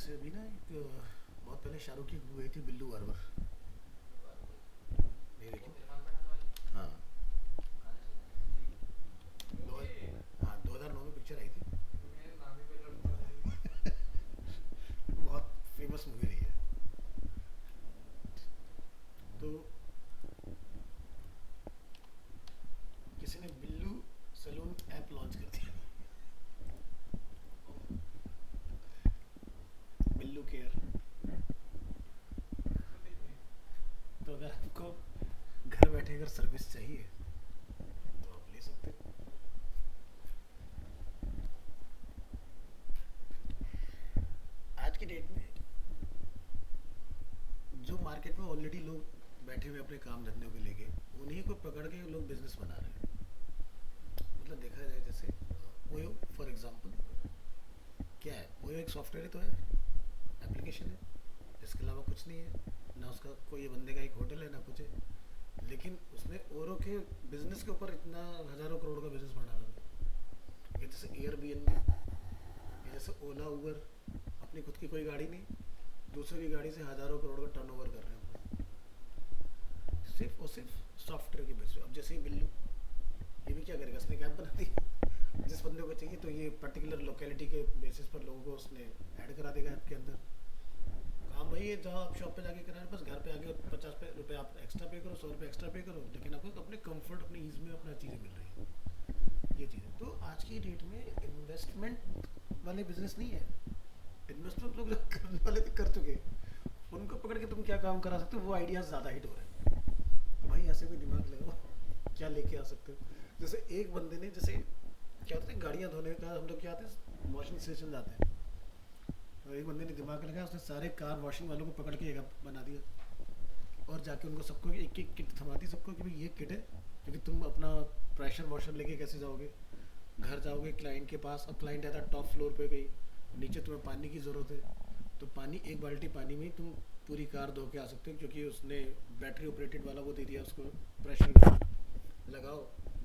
जैसे अभी ना एक बहुत पहले शाहरुख की गई थी बिल्लू बारबर। नहीं देखी। हाँ। दो हाँ 2009 में पिक्चर आई थी। बहुत फेमस मूवी रही है। तो किसी ने बिल्लू सैलून ऐप लॉन्च कर दिया। बिल्लू केयर। तो अगर आपको घर बैठे अगर सर्विस चाहिए तो आप ले सकते हैं। आज की डेट में जो मार्केट में ऑलरेडी लोग बैठे हुए अपने काम धंधे को लेके उन्हीं को पकड़ के लोग बिजनेस बना रहे हैं। मतलब देखा जाए जैसे ओयो फॉर एग्जांपल क्या है। ओयो एक सॉफ्टवेयर ही तो है, एप्लीकेशन है। इसके अलावा कुछ नहीं है। ना उसका कोई बंदे का एक होटल है ना कुछ है। लेकिन उसने औरों के बिजनेस के ऊपर इतना हज़ारों करोड़ का बिजनेस बना रहा था। ये जैसे एयरबीएनबी, ये जैसे ओला उबर। अपनी खुद की कोई गाड़ी नहीं, दूसरों की गाड़ी से हज़ारों करोड़ का टर्नओवर कर रहे हैं अपना, सिर्फ और सिर्फ सॉफ्टवेयर के बेस पे। अब जैसे ही बिल्लू, ये भी क्या करेगा, उसने कैब बना दी। जिस बंदे को चाहिए तो ये पर्टिकुलर लोकेलिटी के बेसिस पर लोगों को उसने ऐड करा देगा ऐप के अंदर। काम वही है जहाँ आप शॉप पे जाके कराए, बस घर पे आके 50 रुपये आप एक्स्ट्रा पे करो, 100 रुपये एक्स्ट्रा पे करो, लेकिन आपको अपने कंफर्ट अपनी ईज में अपना चीज़ें मिल रही है। ये चीज़ है। तो आज की डेट में इन्वेस्टमेंट वाले बिजनेस नहीं है। इन्वेस्टमेंट लोग जो करने वाले थे कर चुके हैं। उनको पकड़ के तुम क्या काम करा सकते हो, वो आइडियाज़ ज़्यादा हिट हो रहे हैं। तो भाई ऐसे कोई दिमाग लगाओ, क्या लेके आ सकते हो। जैसे एक बंदे ने, जैसे क्या होता है गाड़ियाँ धोने का, हम लोग क्या आते हैं वॉशिंग स्टेशन जाते हैं। तो एक बंदे ने दिमाग लगाया, उसने सारे कार वॉशिंग वालों को पकड़ के एक बना दिया। और जाके उनको सबको एक एक किट थमा दी सबको कि भाई ये किट है, क्योंकि तुम अपना प्रेशर वॉशर लेके कैसे जाओगे, घर जाओगे क्लाइंट के पास, अब क्लाइंट रहता है टॉप फ्लोर पे कहीं, नीचे तुम्हें पानी की ज़रूरत है। तो पानी, एक बाल्टी पानी में तुम पूरी कार धो के आ सकते हो, क्योंकि उसने बैटरी ऑपरेटेड वाला वो दे दिया उसको प्रेशर। लगाओ,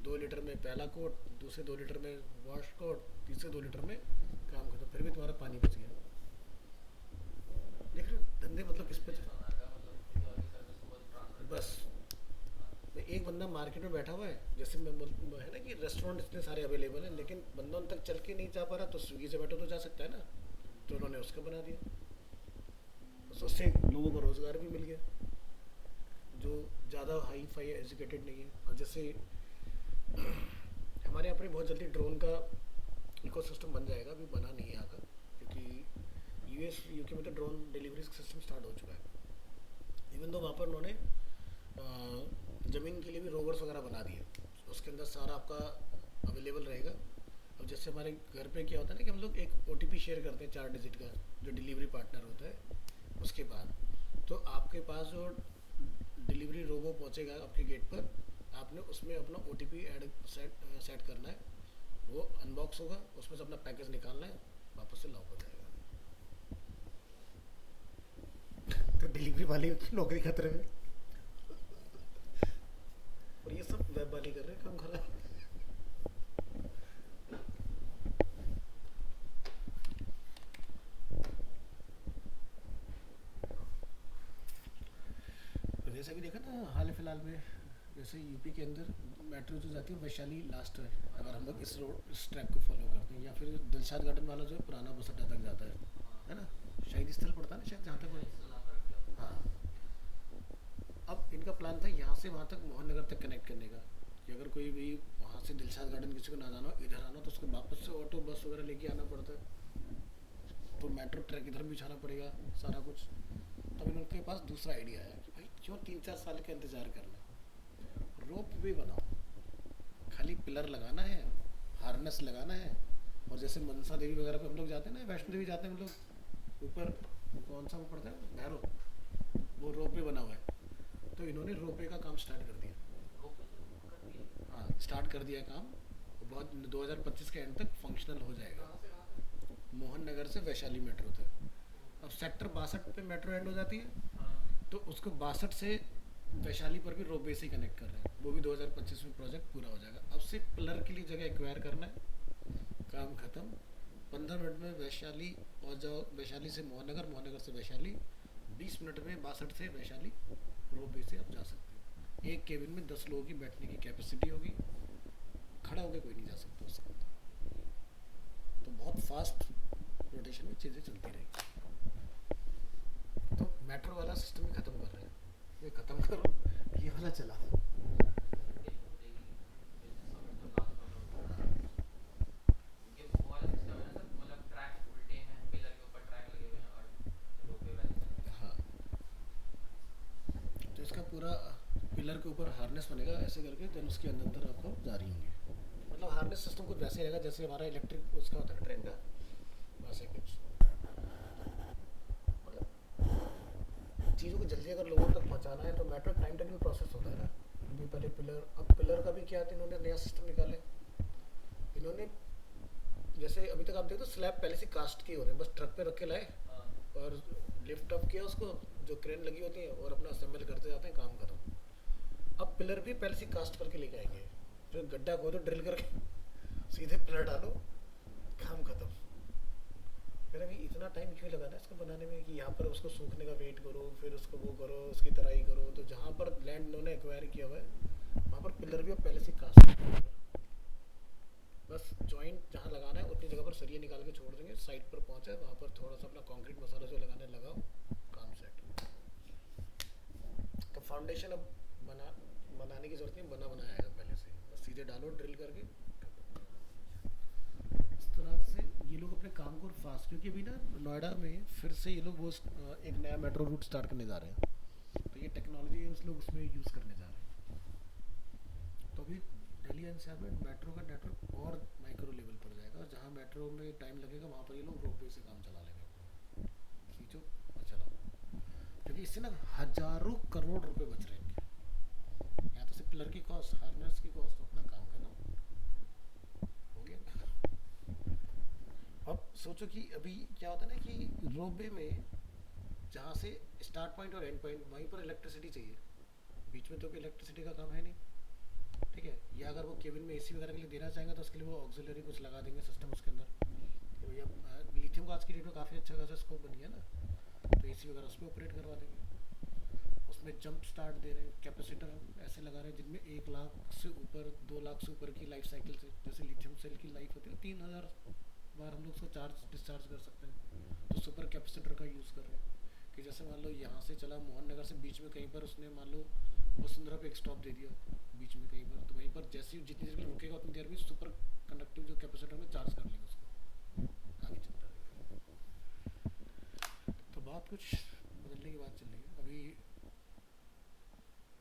2 लीटर में पहला कोट, दूसरे 2 लीटर में वॉश कोट, तीसरे 2 लीटर में काम खत्म, फिर भी तुम्हारा पानी बच गया। देख रहे हो धंधे मतलब किस पे बस। एक बंदा मार्केट में बैठा हुआ है, जैसे मैं है ना कि रेस्टोरेंट इतने सारे अवेलेबल हैं, लेकिन बंदा उन तक चल के नहीं जा पा रहा, तो स्विगी से बैठो तो जा सकता है ना। तो उन्होंने उसका बना दिया, बस उससे लोगों को रोज़गार भी मिल गया जो ज़्यादा हाई फाई एजुकेटेड नहीं है। और जैसे हमारे यहाँ पर बहुत जल्दी ड्रोन का इकोसिस्टम बन जाएगा, अभी बना नहीं है यहाँ का, क्योंकि यूएस यूके में तो ड्रोन डिलीवरी सिस्टम स्टार्ट हो चुका है। इवन तो वहाँ पर उन्होंने ज़मीन के लिए भी रोवर्स वगैरह बना दिए, उसके अंदर सारा आपका अवेलेबल रहेगा। अब जैसे हमारे घर पे क्या होता है ना कि हम लोग एक ओटीपी शेयर करते हैं 4 डिजिट का, जो डिलीवरी पार्टनर होता है उसके बाद। तो आपके पास जो डिलीवरी रोबो पहुंचेगा आपके गेट पर, आपने उसमें अपना ओटीपी ऐड सेट करना है। वो अनबॉक्स होगा, उसमें से अपना पैकेज निकालना है, वापस से लॉक हो जाएगा। तो डिलीवरी वाले की नौकरी खतरे में। और ये सब वेब वाले कर रहे हैं काम खराब। तो जैसे कि देखा ना हाल फिलहाल में, जैसे यूपी के अंदर मेट्रो जो जाती है वैशाली लास्ट है, अगर हम लोग इस रोड इस ट्रैक को फॉलो करते हैं, या फिर दिलशाद गार्डन वाला जो है पुराना बस अड्डा तक जाता है ना। शहीद स्थल पड़ता है ना शायद, जहाँ तक हाँ। अब इनका प्लान था यहाँ से वहाँ तक मोहन नगर तक कनेक्ट करने का, कि अगर कोई भी वहाँ से दिलशाद गार्डन किसी को ना जाना हो, इधर आना तो उसको वापस से ऑटो बस वगैरह लेके आना पड़ता है। तो मेट्रो ट्रैक इधर भी बिछाना पड़ेगा सारा कुछ। तब इनके पास दूसरा आइडिया है कि भाई क्यों 3-4 साल का इंतज़ार करना, रोप वे बनाओ। खाली पिलर लगाना है, हार्नेस लगाना है। और जैसे मनसा देवी वगैरह पे हम लोग जाते हैं ना, वैष्णो देवी जाते हैं हम लोग, ऊपर कौन सा वो पड़ता है भैरव, वो रोप वे बना हुआ है। तो इन्होंने रोप वे का काम स्टार्ट कर दिया। हाँ स्टार्ट कर दिया काम, बहुत 2025 के एंड तक फंक्शनल हो जाएगा। मोहन नगर से वैशाली मेट्रो तक। अब सेक्टर 62 पे मेट्रो एंड हो जाती है, तो उसको 62 से वैशाली पर भी रोपवे से कनेक्ट कर रहे हैं, वो भी 2025 में प्रोजेक्ट पूरा हो जाएगा। अब सिर्फ पिलर के लिए जगह एक्वायर करना है, काम खत्म। 15 मिनट में वैशाली पहुंच जाओ, वैशाली से मोहनगर, मोहनगर से वैशाली, 20 मिनट में बासठ से वैशाली रोप वे से आप जा सकते हो। एक केबिन में 10 लोगों की बैठने की कैपेसिटी होगी, खड़ा होकर कोई नहीं जा सकता उसके अंदर। तो बहुत फास्ट रोटेशन में चीज़ें चलती रहेगी। तो मेट्रो वाला सिस्टम ही ख़त्म कर रहे हैं, ये ख़त्म करो, ये वाला चला। उनके वो वाला सिस्टम है ना सर, मतलब ट्रैक उल्टे हैं, पिलर के ऊपर ट्रैक लगे हुए हैं और रोपवे वैसे चल रहा हाँ, तो इसका पूरा पिलर के ऊपर हार्नेस बनेगा ऐसे करके, देन उसके अंदर अंदर आपको जा रही होंगे। मतलब हार्नेस सिस्टम कुछ वैसे ही रहेगा जैसे हमारा इलेक्ट्रिक उसका होता है ट्रेन का, वैसे कुछ। मतलब चीज़ों को जल्दी अगर लोगों तक पहुंचाना है तो मेट्रो टाइम टेकिंग प्रोसेस होता है ना। अभी पहले पिलर, अब पिलर का भी क्या है, इन्होंने नया सिस्टम निकाला है। इन्होंने जैसे अभी तक आप देखो तो स्लैब पहले से कास्ट किए होते हैं, बस ट्रक पे रख के लाए है। हाँ। और लिफ्ट अप किया उसको, जो क्रेन लगी होती है, और अपना असेंबल करते जाते हैं, काम खत्म। अब पिलर भी पहले से कास्ट करके लेके आएंगे, फिर गड्ढा खोदो ड्रिल करके सीधे पिलर डालो, काम खत्म। फिर अभी इतना टाइम क्यों लगाना है इसको बनाने में कि यहाँ पर उसको सूखने का वेट करो, फिर उसको वो करो, उसकी तराई करो। तो जहाँ पर लैंड उन्होंने एक्वायर किया हुआ है वहाँ पर पिलर भी अब पहले से कास्ट कर, बस जॉइंट जहाँ लगाना है उतनी जगह पर सरिये निकाल के छोड़ देंगे, साइड पर पहुँचा वहाँ पर थोड़ा सा अपना कंक्रीट मसाला जो लगाना है लगाओ, काम सेट। तो फाउंडेशन अब बना बनाने की जरूरत नहीं, बना बनाया आएगा पहले से, बस सीधे डालो ड्रिल करके। इस तरह से ये लोग अपने काम को फास्ट, क्योंकि अभी ना नोएडा में फिर से ये लोग वो एक नया मेट्रो रूट स्टार्ट करने जा रहे हैं। तो ये टेक्नोलॉजी उस लोग उसमें यूज़ करने जा रहे हैं। तो अभी दिल्ली एनसीआर में मेट्रो का नेटवर्क और माइक्रो लेवल पर जाएगा, और जहाँ मेट्रो में टाइम लगेगा वहाँ पर ये लोग रोपवे से काम चला लेंगे अपना, खींचो और चलाओ। क्योंकि इससे ना हजारों करोड़ रुपए बच रहे हैं इनके। यहाँ तो सिर्फ पिलर की कॉस्ट, हार्नेस की कॉस्ट, अपना काम करना हो गया। अब सोचो कि अभी क्या होता है ना कि रोपवे में जहाँ से स्टार्ट पॉइंट और एंड पॉइंट वहीं पर इलेक्ट्रिसिटी चाहिए, बीच में तो कोई इलेक्ट्रिसिटी का काम है नहीं। ठीक है, या अगर वो केबिन में एसी वगैरह के लिए देना चाहेंगे तो उसके लिए वो ऑक्सिलरी कुछ लगा देंगे सिस्टम उसके अंदर कि भैया लिथियम का आज की डेट में काफ़ी अच्छा खासा स्कोप बन गया ना, तो एसी वगैरह उस पर ऑपरेट करवा देंगे। उसमें जंप स्टार्ट दे रहे हैं, कैपेसिटर ऐसे लगा रहे हैं जिनमें 1 लाख से ऊपर, 2 लाख से ऊपर की लाइफ साइकिल से, जैसे लिथियम सेल की लाइफ होती है 3,000 बार हम लोग उसको चार्ज डिस्चार्ज कर सकते हैं। तो सुपर कैपेसिटर का यूज़ कर रहे हैं कि जैसे मान लो यहाँ से चला मोहन नगर से, बीच में कहीं पर उसने मान लो वसुंधरा पे एक स्टॉप दे दिया बीच में कहीं पर, तो वहीं पर जैसे ही जितनी देर में रुकेगा उतनी देर में सुपर कंडक्टिव जो कैपेसिटर में चार्ज कर लेगा उसको, आगे चलता रहेगा। तो बहुत कुछ बदलने की बात चल रही है। अभी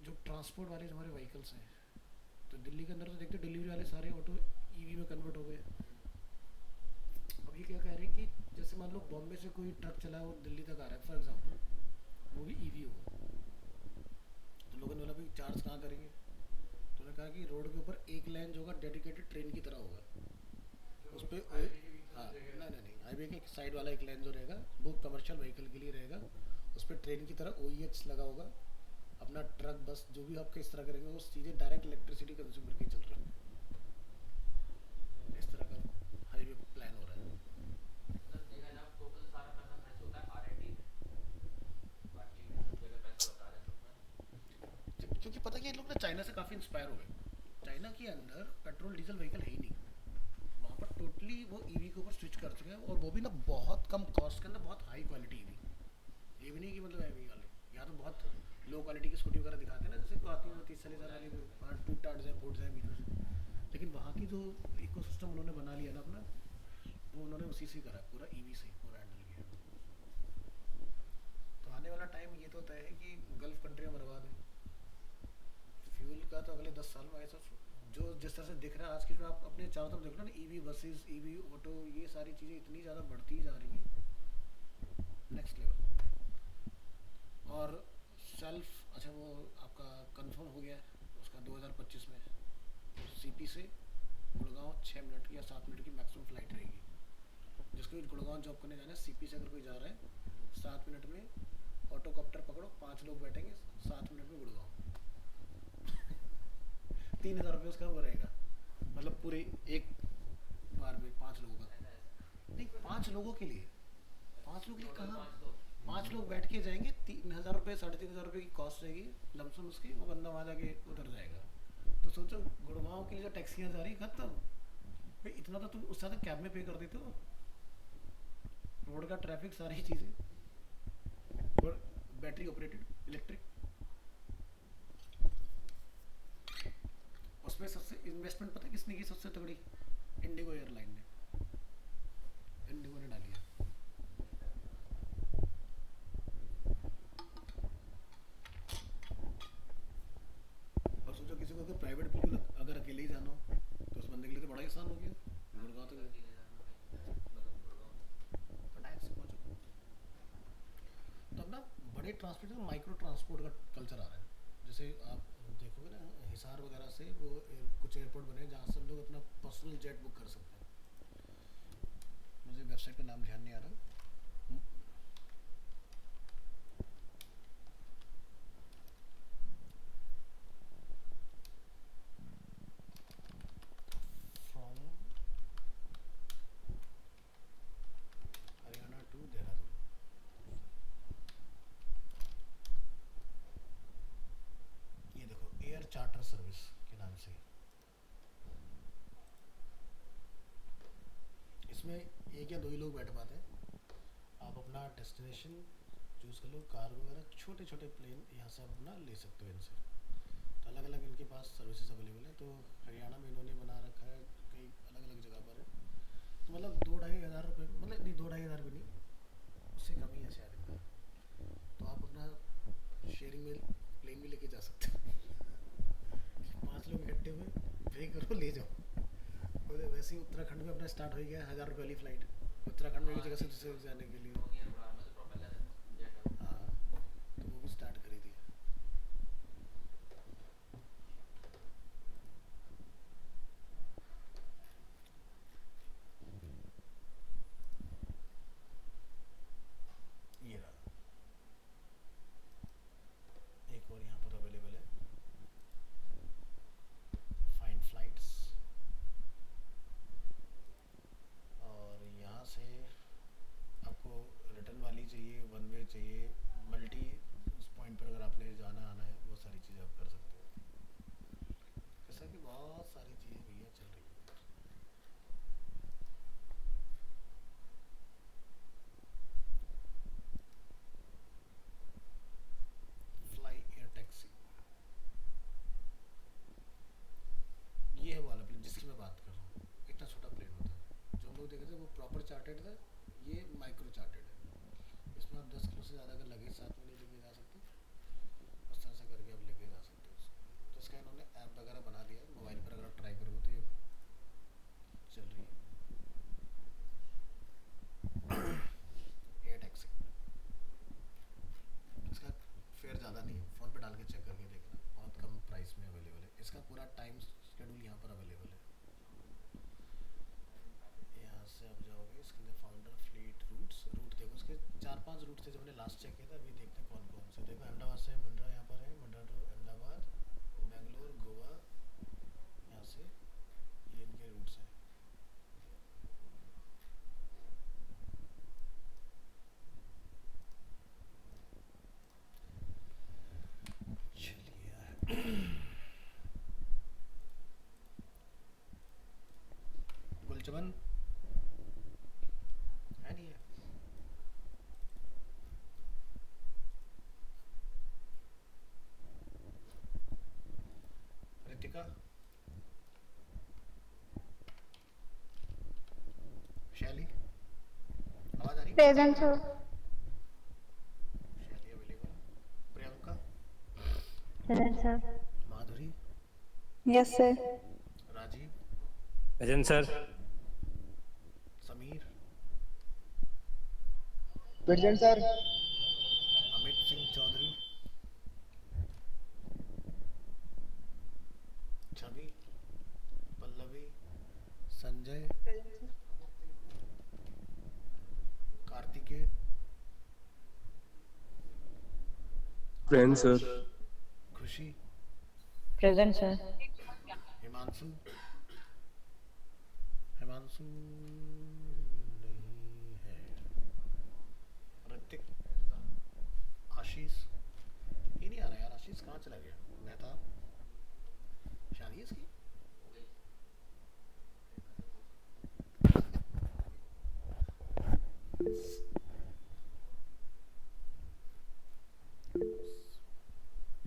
जो ट्रांसपोर्ट वाले हमारे व्हीकल्स हैं, तो दिल्ली के अंदर तो देखते डिलीवरी वाले सारे ऑटो ईवी में कन्वर्ट हो गए। अब ये क्या कह रहे हैं कि जैसे मान लो बॉम्बे से कोई ट्रक चला है और दिल्ली तक आ रहा है फॉर एग्जांपल, वो भी ईवी हो, तो लोगों ने बोला भाई चार्ज कहाँ करेंगे, तो उन्होंने कहा कि रोड के ऊपर एक लाइन जो होगा डेडिकेटेड ट्रेन की तरह होगा, उस पर हाँ नहीं नहीं नहीं, हाईवे के साइड वाला एक लाइन जो रहेगा वो कमर्शियल व्हीकल के लिए रहेगा, उस पर ट्रेन की तरह OEH लगा होगा। अपना ट्रक बस जो भी आपके इस तरह करेंगे वो सीधे डायरेक्ट इलेक्ट्रिसिटी कंज्यूम करके चल रहा है। इस तरह का हाईवे प्लान हो रहा है। मतलब देखा जाए टोटल सारा पैसा खर्च होता है R&D में, बाकी सब जगह पैसा बचा रहे हैं सब क्योंकि पता है कि ये लोग ना चाइना से काफ़ी इंस्पायर हो गए। चाइना के अंदर पेट्रोल डीजल व्हीकल है ही नहीं, वहाँ पर टोटली वो ईवी के ऊपर स्विच कर चुके हैं, और वो भी ना बहुत कम कॉस्ट के अंदर बहुत हाई क्वालिटी ईवी। ये भी नहीं कि मतलब ईवी वाले यहाँ तो बहुत लो क्वालिटी की स्कूटी वगैरह दिखाते हैं ना, जैसे आती है 30-40 हज़ार वाली, टूट टाट जाए फूट जाए बीच में से। लेकिन वहाँ की जो इको सिस्टम उन्होंने बना लिया ना अपना, वो उन्होंने उसी से करा, पूरा ईवी से पूरा हैंडल किया। तो आने वाला टाइम ये तो होता है कि गल्फ कंट्रियाँ बर्बाद है फ्यूल का, तो अगले 10 साल में ऐसा जो जिस तरह से दिख रहा है आज की, जो आप अपने चारों तरफ देख लो ना, ईवी बसेस, ईवी ऑटो, ये सारी चीज़ें इतनी ज़्यादा बढ़ती जा रही हैं नेक्स्ट लेवल। और सेल्फ, अच्छा वो आपका कंफर्म हो गया है उसका 2025 में, CP से गुड़गांव 6 मिनट या 7 मिनट की मैक्सिमम फ्लाइट रहेगी। जिसको भी गुड़गांव जॉब करने जाना है, CP से अगर कोई जा रहा है 7 मिनट में ऑटोकॉप्टर पकड़ो, 5 लोग बैठेंगे, 7 मिनट में गुड़गांव। 3,000 रुपये उसका वो रहेगा, मतलब पूरे एक बार में 5 लोगों का। ऐसा ऐसा नहीं, 5 लोगों के लिए, 5 लोग के लिए टोटल कहाँ? 5 लोग। 5 लोग बैठ के जाएंगे, 3,000 रुपये 3,500 रुपये की कॉस्ट रहेगी लमसम उसकी, वो बंदा वहाँ जाके उतर जाएगा। तो सोचो गुड़गांव के लिए जो टैक्सियाँ जा रही खत्म भाई, इतना तो तुम उस ज़्यादा कैब में पे कर देते हो, रोड का ट्रैफिक सारी चीज़ें, और बैटरी ऑपरेटेड इलेक्ट्रिक। उसमें सबसे इन्वेस्टमेंट पता है किसने की सबसे तगड़ी? इंडिगो एयरलाइन ने, इंडिगो ने डाली है। और सोचो किसी को अगर प्राइवेट बिल्कुल अगर अकेले ही जाना हो तो उस बंदे के लिए तो बड़ा ही आसान हो गया, गुड़गांव तो तक अकेले जाना भाई, मतलब गुड़गांव। फटाक से पहुंचो। तो अब ना बड़े ट्रांसपोर्ट में माइक्रो ट्रांसपोर्ट का कल्चर आ रहा है। जैसे आप देखोगे ना हिसार वगैरह से वो कुछ एयरपोर्ट बने हैं जहाँ से हम लोग अपना पर्सनल जेट बुक कर सकते हैं। मुझे वेबसाइट का नाम ध्यान नहीं आ रहा। फ्रॉम हरियाणा टू देहरादून, ये देखो एयर चार्टर सर्विस के नाम से। इसमें एक या दो ही लोग बैठ पाते हैं। आप अपना डेस्टिनेशन चूज़ कर लो, कार वगैरह छोटे छोटे प्लेन यहाँ से आप अपना ले सकते हो इनसे। तो अलग अलग इनके पास सर्विसेज अवेलेबल है। तो हरियाणा में इन्होंने बना रखा है, कई अलग अलग जगह पर है। तो मतलब 2-2,500 रुपये, मतलब नहीं 2-2,500 भी नहीं, उससे कम ही है शायद इनका। तो आप अपना शेयरिंग में प्लेन भी लेके जा सकते हो। 5 लोग इकट्ठे हुए, पे करो ले जाओ। और वैसे ही उत्तराखंड में अपना स्टार्ट हो गया 1,000 रुपये वाली फ़्लाइट, उत्तराखंड में एक हाँ जगह से ठीक दूसरी है, जगह जाने के लिए। सोनियर उड़ान में तो प्रोपेलर जेट है वो। हाँ, तो वो भी स्टार्ट करी थी। ये रहा, एक और यहाँ पर अवेलेबल है, फाइंड फ्लाइट्स। और यहाँ से आपको रिटर्न वाली चाहिए, वन वे चाहिए, मल्टी उस पॉइंट पर अगर आपने जाना आना है, वो सारी चीज़ें आप कर सकते हो। जैसा कि बहुत सारी चीज़ें भैया चल रही है। फ्लाई एयर टैक्सी, ये है वो वाला प्लेन जिसकी मैं बात कर रहा हूँ। इतना छोटा प्लेन होता है, जो हम लोग देखे थे वो प्रॉपर चार्टेड था, ये माइक्रो चार्टेड है। इसमें आप 10 किलो से ज़्यादा अगर लगेज साथ में नहीं लेके जा सकते, उस तरह से करके आप लेके जा सकते हो उसको। तो इसका इन्होंने ऐप वगैरह बना दिया है, मोबाइल पर अगर आप ट्राई करोगे तो ये चल रही है एयर टैक्सी। इसका फेयर ज़्यादा नहीं है, फ़ोन पे डाल के चेक करके देखना, बहुत कम प्राइस में अवेलेबल है। इसका पूरा टाइम शेड्यूल यहाँ पर अवेलेबल है। यहाँ से आप जाओगे, इसके अंदर फाउंडर फ्लीट रूट्स, रूट देखो उसके 4-5 रूट थे जब मैंने लास्ट चेक किया था। अभी देखते हैं कौन कौन से। देखो अहमदाबाद से मुंड्रा यहाँ पर है, मुंड्रा टू अहमदाबाद, बेंगलोर, गोवा, यहाँ से ये इनके रूट्स हैं। चलिए गुलचमन है नहीं है? रितिका, शैली, आवाज़ आ रही? Present sir. Shaili available, Priyanka, present sir. Madhuri, yes sir. Rajeev, present sir. Sameer, present sir. Amit Singh Chaudhary, Chhavi, Pallavi, Sanjay, Kartikeya, present sir. Khushi, present sir. Himanshu, Himanshu नहीं, कहाँ चला गया मेहता? शादी है इसकी? हो गई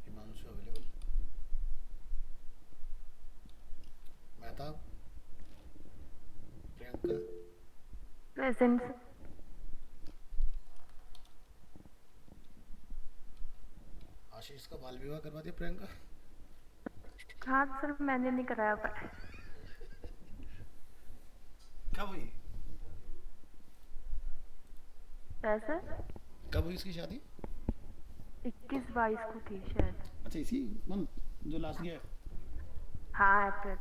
हिमांशु अवेलेबल? मेहता? प्रियंका? प्रेजेंट। आशीष का बाल विवाह करवा दिया प्रियंका? हाँ सर, मैंने नहीं कराया पर कब हुई? वैसे कब हुई इसकी शादी? 21-22 को थी शायद। अच्छा इसी मंथ जो लास्ट गया है? हाँ अप्रैल।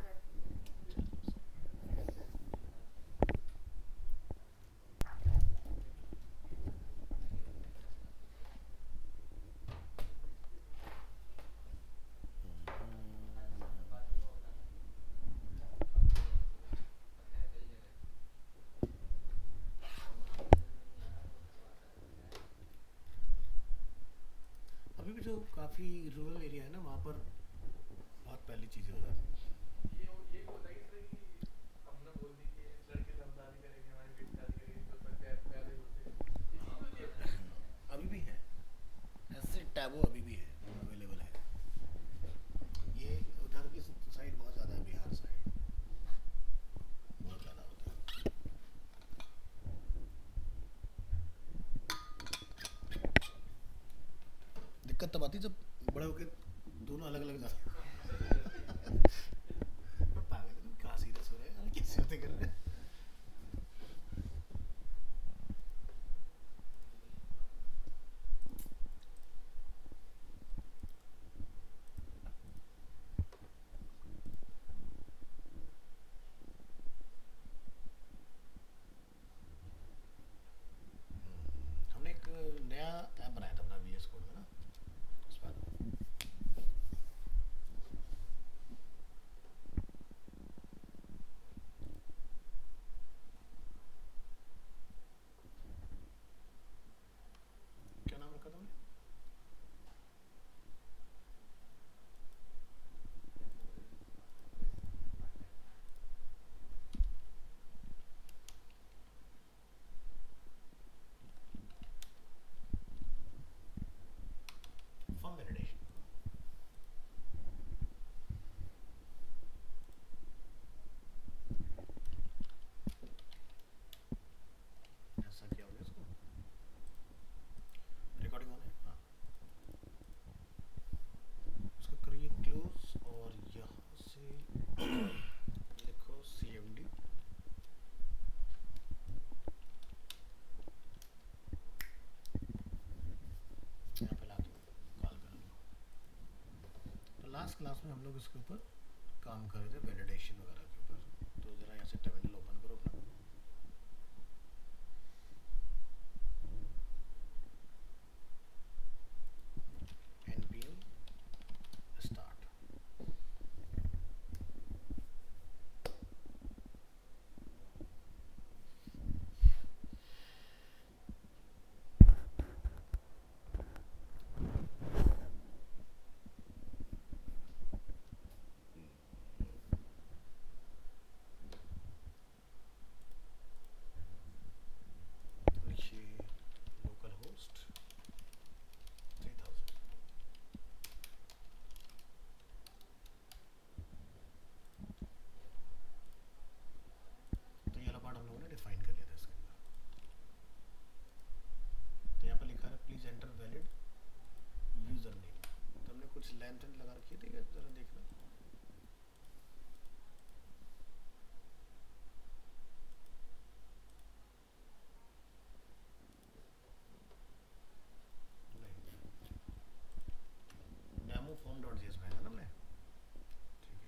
अभी भी जो काफ़ी रूरल एरिया है ना वहाँ पर बहुत पहली चीज़ें हो जाती हैं। ये होता है कि हमने बोल दी कि इस लड़के से हम शादी करेंगे, हमारी बेटी शादी करेगी, तो उसमें प्यारे होते हैं। इसी वजह से अभी भी है ऐसे टैबू, अभी भी है, अवेलेबल है। ये उधर की साइड बहुत ज़्यादा है, बिहार साइड बहुत ज़्यादा होता है। दिक्कत तब आती है जब बड़े होके दोनों अलग अलग जाते हैं। पागल है, तुम कहाँ सीरियस हो रहे हैं, कैसे होते कर रहे हैं? हमने एक नया ऐप बनाया था अपना VS कोड में ना, उस पर क्या नाम रखा था हमने? Form validation. ऐसा क्या हो गया इसको? रिकॉर्डिंग ऑन है? हाँ, इसको करिए क्लोज और यहाँ से लिखो CMD। यहाँ पे लाके कॉल कर लो। तो लास्ट क्लास में हम लोग इसके ऊपर काम कर रहे थे, वैलिडेशन वगैरह के ऊपर। तो ज़रा यहाँ से टर्मिनल ओपन करो अपना। npm start। लिखिए लोकल होस्ट 3000। तो ये वाला पार्ट हम लोगों ने डिफाइन कर लिया था इसके अंदर। तो यहाँ पर लिखा है please enter valid user name. तो हमने कुछ लेंथ लगा रखी थी, जरा देखना। डेमो फॉर्म डॉट जेएस में है ना हमने? ठीक है।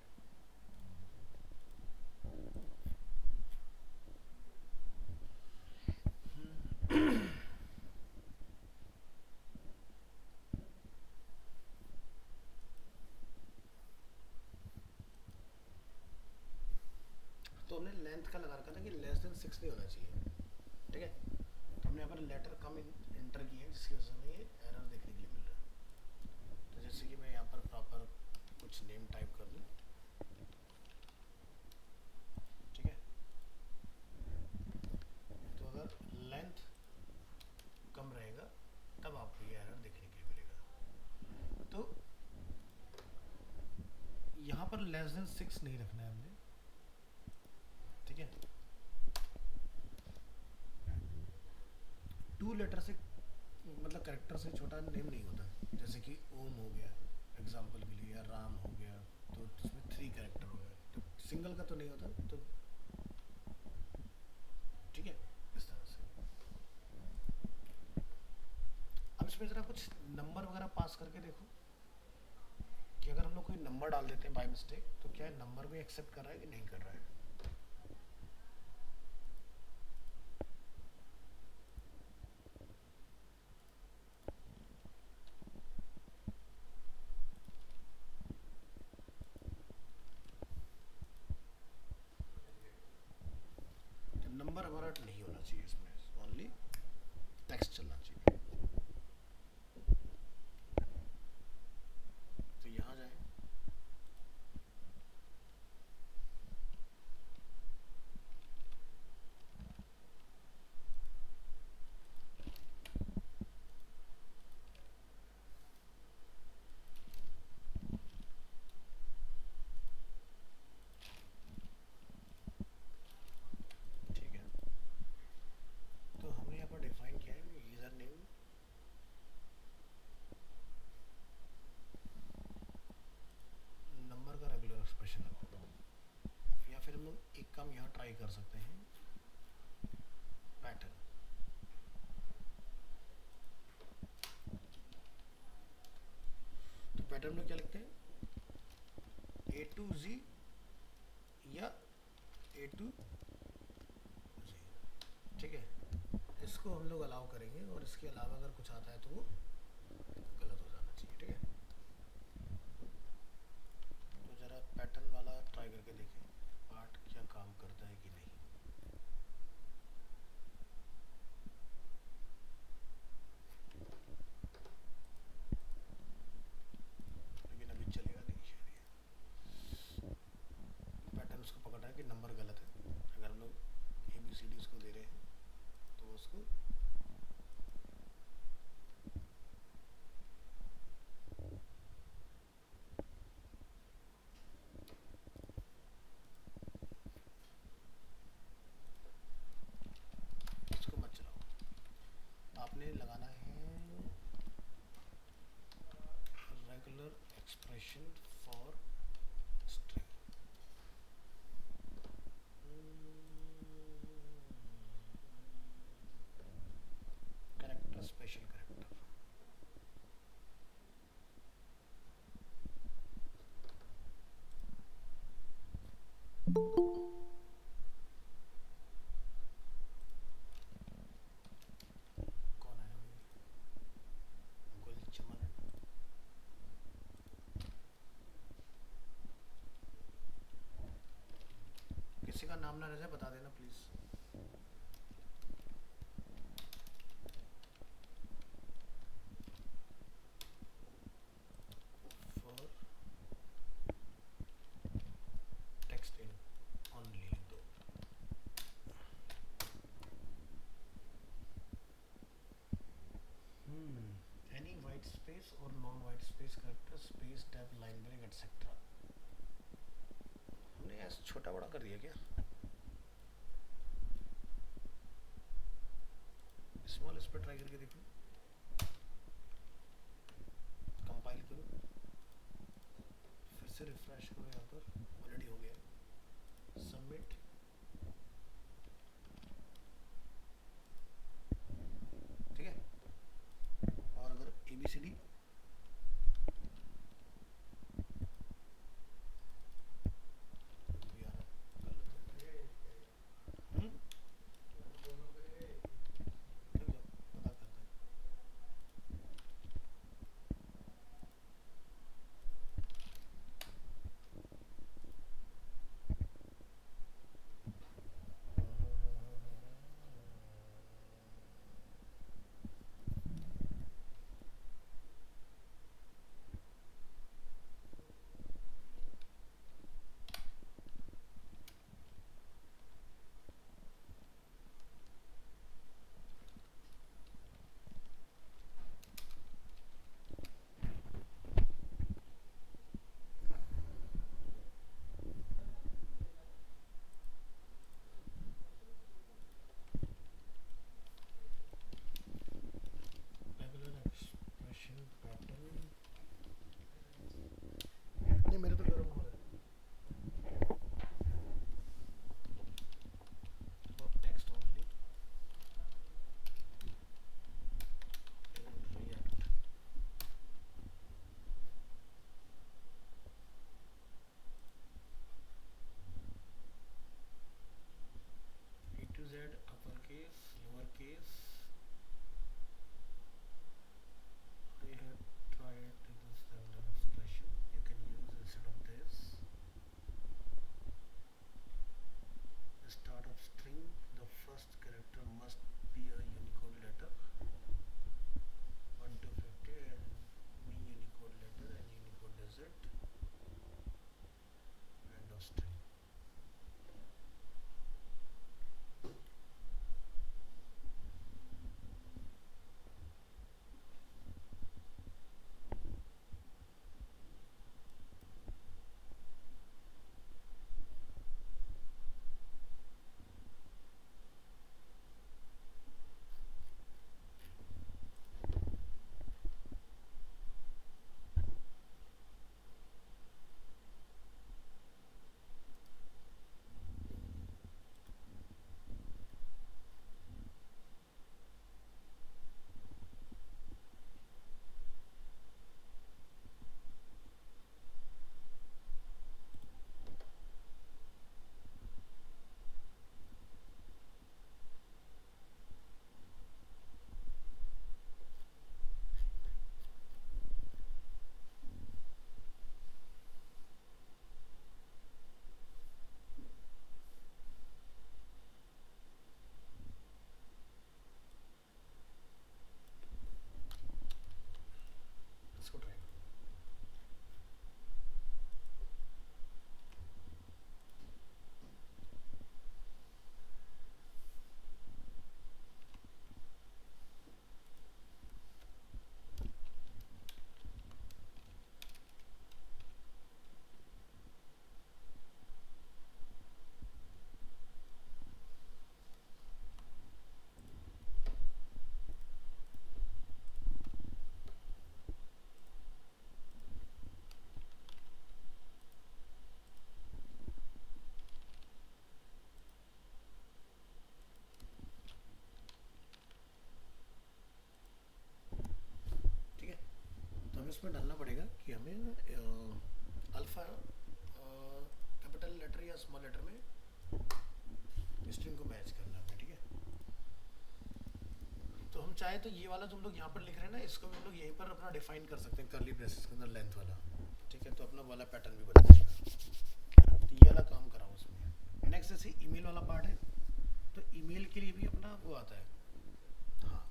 तो हमने लेंथ का लगा रखा था कि लेस देन 6 नहीं होना चाहिए, ठीक है। तो हमने यहाँ पर लेटर कम इंटर किए हैं जिसकी वजह से हमें ये एरर देखने के लिए मिल रहा है। तो जैसे कि मैं यहाँ पर कुछ नेम टाइप कर दूं, ठीक है। तो अगर लेंथ कम रहेगा तब आपको ये एरर देखने के लिए मिलेगा। तो यहाँ पर लेस देन 6 नहीं रखना है हमने, ठीक है। 2 लेटर से मतलब कैरेक्टर से छोटा नेम नहीं होता, जैसे कि ओम हो गया एग्जाम्पल के लिए, या राम हो गया, तो उसमें 3 कैरेक्टर हो गया, तो सिंगल का तो नहीं होता, तो ठीक है इस तरह से। अब इसमें ज़रा कुछ नंबर वगैरह पास करके देखो कि अगर हम लोग कोई नंबर डाल देते हैं बाय मिस्टेक, तो क्या नंबर भी एक्सेप्ट कर रहा है कि नहीं कर रहा है। नंबर हमारा नहीं होना चाहिए इसमें, ओनली टेक्स्ट चलना चाहिए। तो यहाँ जाए, ठीक है। तो हमने यहाँ पर डिफाइन किया है यूजर नेम, नंबर का रेगुलर एक्सप्रेशन लगाओ, या फिर हम लोग एक काम यहाँ ट्राई कर सकते हैं, पैटर्न। तो पैटर्न में क्या लिखते हैं, A to Z या A to Z, ठीक है। इसको हम लोग अलाउ करेंगे, और इसके अलावा अगर कुछ आता है तो वो गलत हो जाना चाहिए, ठीक है। तो ज़रा पैटर्न वाला ट्राई करके देखें पार्ट क्या काम करता है कि नहीं। लेकिन अभी चलेगा नहीं शायद ये। पैटर्न उसको पकड़ रहा है कि नंबर गलत है, अगर हम लोग ABCD उसको दे रहे हैं तो उसको इसको मत चलाओ। आपने लगाना है regular expression for string, character special character. कौन आया भाई, गुलचमन। किसी का नाम ना रह जाए बता देना please. For text in only लिख दो। एनी वाइट स्पेस और non white space character space tab line break etcetera. हमने ऐसा छोटा बड़ा कर दिया क्या, स्मॉल इस पर ट्राई करके देखो, कंपाइल करो, फिर से रिफ्रेश करो, यहाँ पर ऑलरेडी हो गया, सबमिट। ठीक है। और अगर ABCD यार गलत है, दोनों पे रुक जाओ पता करते हैं। उसमें डालना पड़ेगा कि हमें अल्फ़ा कैपिटल लेटर या स्मॉल लेटर में स्ट्रिंग को मैच करना है, ठीक है। तो हम चाहे तो ये वाला जो हम लोग यहाँ पर लिख रहे हैं ना, इसको भी हम लोग यहीं पर अपना डिफाइन कर सकते हैं कर्ली ब्रेसेस के अंदर लेंथ वाला, ठीक है। तो अपना वाला पैटर्न भी बन जाएगा। तो ये वाला काम कराऊँ उसमें। नेक्स्ट जैसे ईमेल वाला पार्ट है, तो ईमेल के लिए भी अपना वो आता है, हाँ।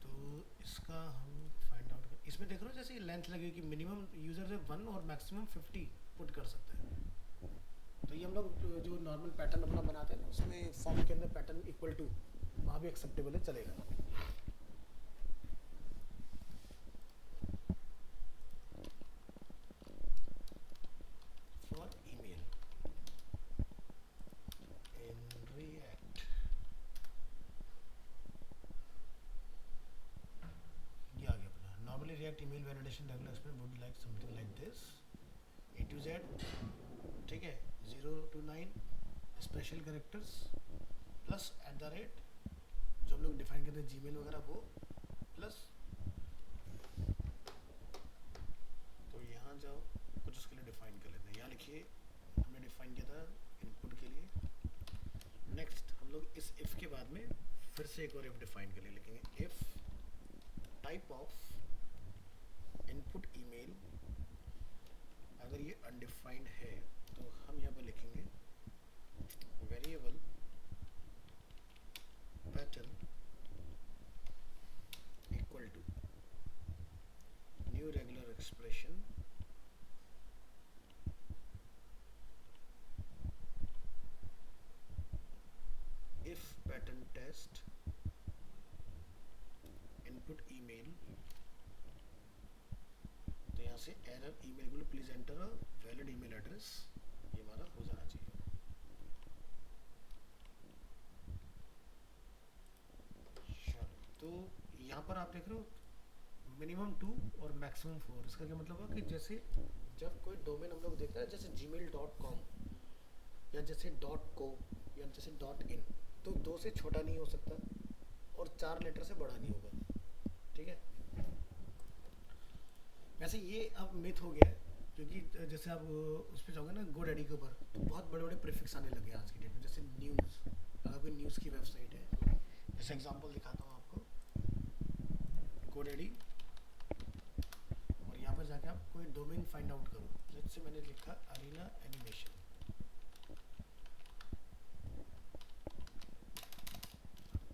तो इसका हम फाइंड आउट कर, इसमें देख रहे हो जैसे लेंथ लगेगी, मिनिमम यूज़र से 1 और मैक्सिमम 50 पुट कर सकते हैं। तो ये हम लोग जो नॉर्मल पैटर्न अपना बनाते हैं ना, उसमें फॉर्म के अंदर पैटर्न इक्वल टू वहाँ भी एक्सेप्टेबल है, चलेगा। फॉर ईमेल इन रिएक्ट, ये आ गया अपना। Normally react email validation regular explain would like something like this, A to Z, ठीक है, 0 to 9 स्पेशल कैरेक्टर्स प्लस @ जो हम लोग डिफाइन करते हैं जीमेल वगैरह वो प्लस। तो यहाँ जाओ, कुछ उसके लिए डिफाइन कर लेते हैं। यहाँ लिखिए हमने डिफाइन किया था इनपुट के लिए। नेक्स्ट हम लोग इस इफ़ के बाद में फिर से एक और इफ डिफाइन कर लिए, लिखेंगे if type of input email अगर ये अनडिफाइंड है तो हम यहाँ पर लिखेंगे variable pattern equal to new regular expression if pattern test input email. तो यहाँ से एरर ईमेल के लिए please enter a valid email address, ये हमारा हो जाना चाहिए। चलो, तो यहाँ पर आप देख रहे हो मिनिमम 2 और मैक्सिमम 4। इसका क्या मतलब है कि जैसे जब कोई डोमेन हम लोग देखते हैं जैसे gmail.com या जैसे .co या जैसे .in, तो 2 से छोटा नहीं हो सकता और 4 लेटर से बड़ा नहीं होगा, ठीक है। वैसे ये अब मिथ हो गया है, क्योंकि जैसे आप उस पर जाओगे ना GoDaddy के ऊपर, तो बहुत बड़े बड़े प्रीफिक्स आने लगे हैं आज की डेट में। जैसे न्यूज़, अगर कोई न्यूज़ की वेबसाइट है, जैसे एग्जांपल दिखाता हूँ आपको, GoDaddy, और यहाँ पर जाके आप कोई डोमेन फाइंड आउट करो। जैसे मैंने लिखा अरीना एनिमेशन,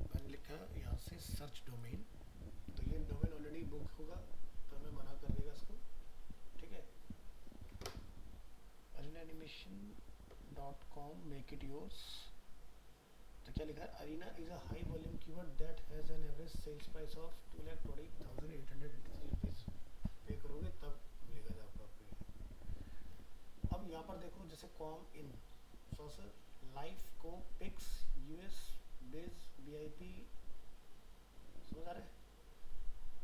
मैंने लिखा यहाँ से सर्च डोमेन, तो ये डोमेन ऑलरेडी बुक होगा तो हमें मना कर देगा इसको, ठीक है। arenaanimation.com make it yours. तो क्या लिखा है, arena is a high volume keyword that has an average sales price of 2,20,883 rupees. Pay करोगे तब मिलेगा आपको। अब यहाँ पर देखो जैसे कॉम इन सोशल लाइफ को पिक्स यूएस बेस वीआईपी, समझ आ रहा है।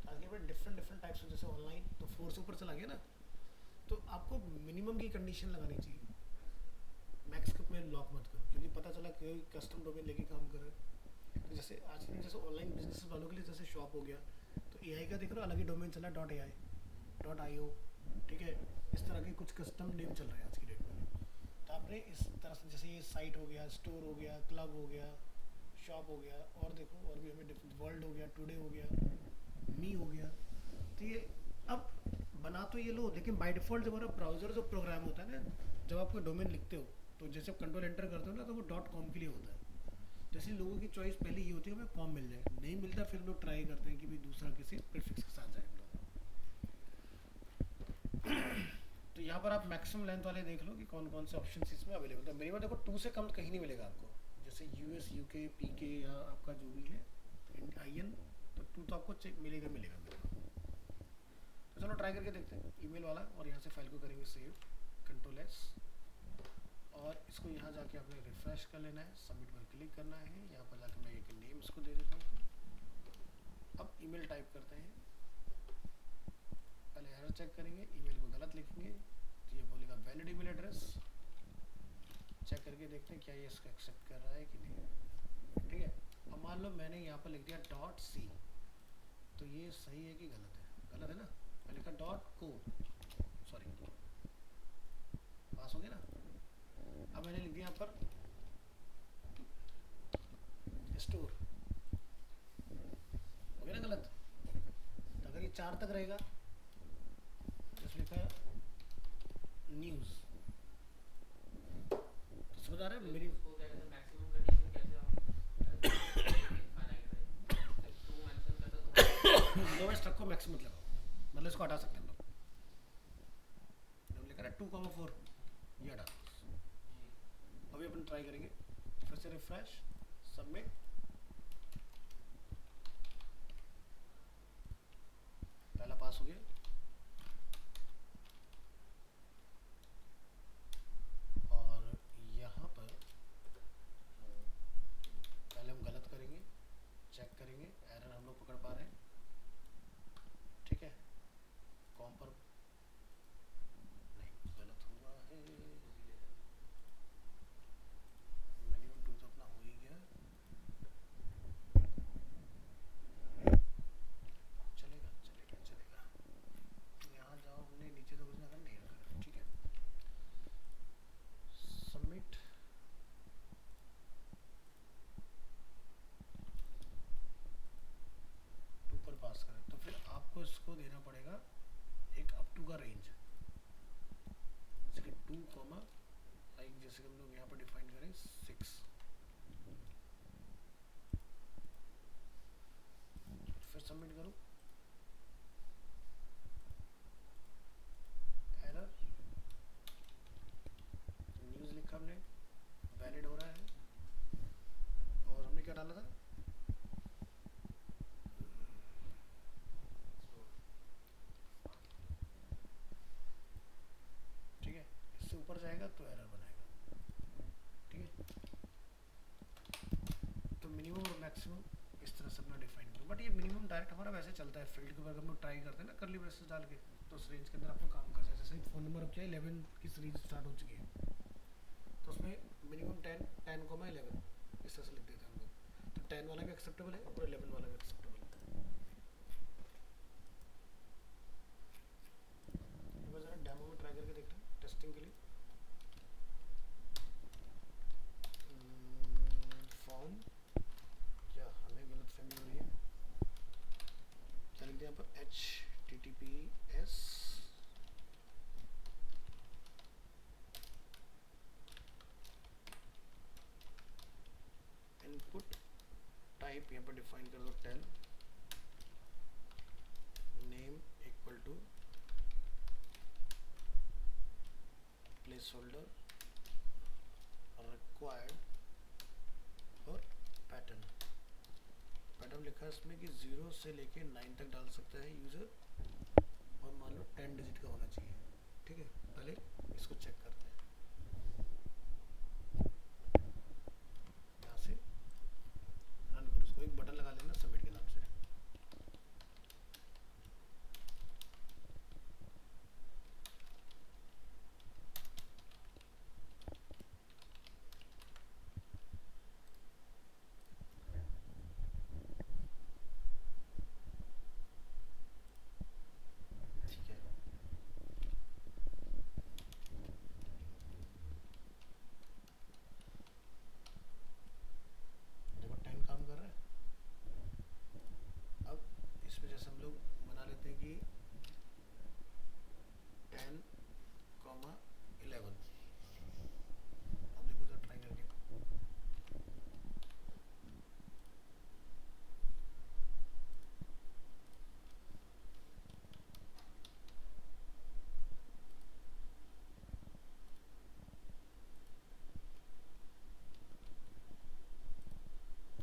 आगे पर डिफरेंट टाइप्स हो, जैसे ऑनलाइन, तो 4 से ऊपर चला गया ना, तो आपको मिनिमम की कंडीशन लगानी चाहिए, मैक्स को में लॉक मत करो, क्योंकि पता चला कि कस्टम डोमेन लेके काम कर रहे हैं। तो जैसे आज के दिन जैसे ऑनलाइन बिजनेस वालों के लिए जैसे शॉप हो गया, तो AI का देख रहे हो अलग ही डोमेन चला .ai .io, ठीक है। इस तरह के कुछ कस्टम नेम चल रहे हैं आज की डेट में। तो आपने इस तरह से जैसे ये साइट हो गया, स्टोर हो गया, क्लब हो गया, शॉप हो गया, और देखो और भी हमें वर्ल्ड हो गया, टुडे हो गया, मी हो गया। तो ये अब बना तो ये लो, लेकिन बाय डिफ़ॉल्ट जब हमारा ब्राउज़र जो प्रोग्राम होता है ना, जब आप कोई डोमेन लिखते हो तो जैसे आप कंट्रोल एंटर करते हो ना, तो वो .com के लिए होता है। जैसे लोगों की चॉइस पहले ये होती है हमें कॉम मिल जाए, नहीं मिलता फिर लोग ट्राई करते हैं कि भाई दूसरा किसी प्रीफिक्स के साथ जाए हम लोग। तो यहाँ पर आप मैक्सिमम लेंथ वाले देख लो कि कौन कौन से ऑप्शन इसमें अवेलेबल है। मिनिमम देखो 2 से कम कहीं नहीं मिलेगा आपको, जैसे US UK PK या आपका जो भी है IN, तो 2 तो आपको मिलेगा मिलेगा। तो चलो ट्राई करके देखते हैं ईमेल वाला, और यहाँ से फाइल को करेंगे सेव, Ctrl+S, और इसको यहाँ जाके आपने रिफ्रेश कर लेना है, सबमिट पर क्लिक करना है। यहाँ पर जाकर मैं एक नेम इसको दे देता हूँ। अब ईमेल टाइप करते हैं, पहले एरर चेक करेंगे, ईमेल को गलत लिखेंगे तो ये बोलेगा वैलिड ईमेल एड्रेस। चेक करके देखते हैं क्या ये इसको एक्सेप्ट कर रहा है कि नहीं, ठीक है। अब मान लो मैंने यहाँ पर लिख दिया .c, तो ये सही है कि गलत है? गलत है ना, मैंने लिखा डॉट को, सॉरी पास हो गया ना। अब मैंने लिख दिया यहाँ पर स्टोर, हो गया ना गलत। तो अगर ये 4 तक रहेगा तो इसमें लिखा न्यूज़, तो समझ आ रहा है मेरी। उसको क्या कहते हैं मैक्सिमम कंडीशन कैसे हम इनफाइनाइट रहे सिर्फ 2 मेंशन करता तो लोवेस्ट रखो, मैक्सिमम लगाओ, मतलब इसको हटा सकते हैं हम लोग। हमने लिखा है 2,4, ये हटा दो। अभी अपन ट्राई करेंगे, फिर से रिफ्रेश, सबमिट। पहला पास हो गया। और यहाँ पर पहले हम गलत करेंगे, चेक करेंगे एरर हम लोग पकड़ पा रहे हैं, ठीक है। कॉम पर नहीं, गलत हुआ है। मिनिमम 2 तो अपना हो ही गया, चलेगा चलेगा चलेगा। यहाँ जाओ, हमने नीचे तो कुछ ना कर नहीं रखा, ठीक है। सबमिट। टू पर पास करें तो फिर आपको इसको देना पड़ेगा एक अप टू का रेंज, जैसे कि 2 कॉमा लाइक जैसे कि हम लोग यहाँ पर डिफाइन करें 6, फिर सबमिट करो। एरर, न्यूज़ लिखा हमने, वैलिड हो रहा है। और हमने क्या डाला था, ठीक है। इससे ऊपर जाएगा तो एरर बनाएगा, ठीक है। तो मिनिमम और मैक्सिमम इस तरह से अपना डिफाइन करो। बट ये मिनिमम डायरेक्ट हमारा वैसे चलता है फील्ड के ऊपर, हम लोग ट्राई करते हैं ना करली ब्रेसेस डाल के, तो उस रेंज के अंदर आपको काम करना है। जैसे फ़ोन नंबर अब क्या 11 की सीरीज स्टार्ट हो चुकी है, तो उसमें मिनिमम 10, 10,11 इस तरह से लिख देते हैं हम लोग। तो 10 वाला भी एक्सेप्टेबल है और 11 वाला भी एक्सेप्टेबल है। एक बार ज़रा डेमो में ट्राई करके देखते हैं टेस्टिंग के लिए। फॉर्म, क्या हमें गलत फहमी हो रही है, क्या लिख दिया यहाँ पर HTTPS इनपुट टाइप, यहाँ पर डिफाइन कर दो 10, name equal to placeholder required और पैटर्न। पैटर्न लिखा है इसमें कि 0 से लेके 9 तक डाल सकता है यूज़र, और मान लो 10 डिजिट का होना चाहिए, ठीक है। पहले इसको चेक करते हैं, यहाँ से रन करो इसको, एक बटन लगा लेना सबमिट के नाम से। ठीक है, देखो 10 काम कर रहा है। अब इसमें जैसे हम लोग बना लेते हैं कि 10, 11, अब देखो जरा ट्राई करके,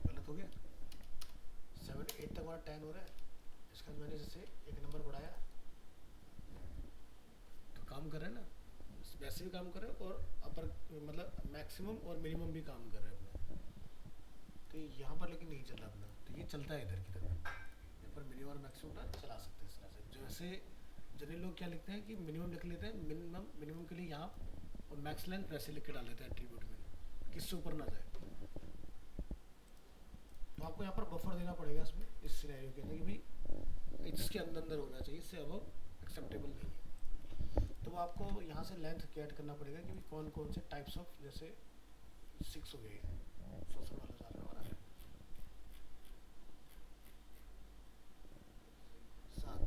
गलत हो गया। 7, 8 तक हमारा 10 हो रहा है, इसके बाद मैंने जैसे एक नंबर बढ़ाया तो काम कर रहा है ना, वैसे भी काम कर रहा है, और अपर मतलब मैक्सिमम और मिनिमम भी काम कर रहा है अपना। तो यहाँ पर लेकिन नहीं चल रहा अपना, तो ये चलता है इधर की तरफ, यहाँ पर मिनिमम और मैक्सिमम ना चला सकते हैं इस तरह से। जैसे जनरल लोग क्या लिखते हैं कि मिनिमम लिख लेते हैं, मिनिमम के लिए यहाँ, और मैक्स लेंथ वैसे लिख के डाल देते हैं एट्रीब्यूट में, किससे ऊपर ना जाए। तो आपको यहाँ पर बफर देना पड़ेगा इसमें, इस सिनेरियो के अंदर कि भाई इसके अंदर अंदर होना चाहिए, इससे अब एक्सेप्टेबल नहीं है। तो वो आपको यहाँ से लेंथ ऐड करना पड़ेगा कि कौन कौन से टाइप्स ऑफ, जैसे 6 हो गए, सोशल वाला जा रहा है 7,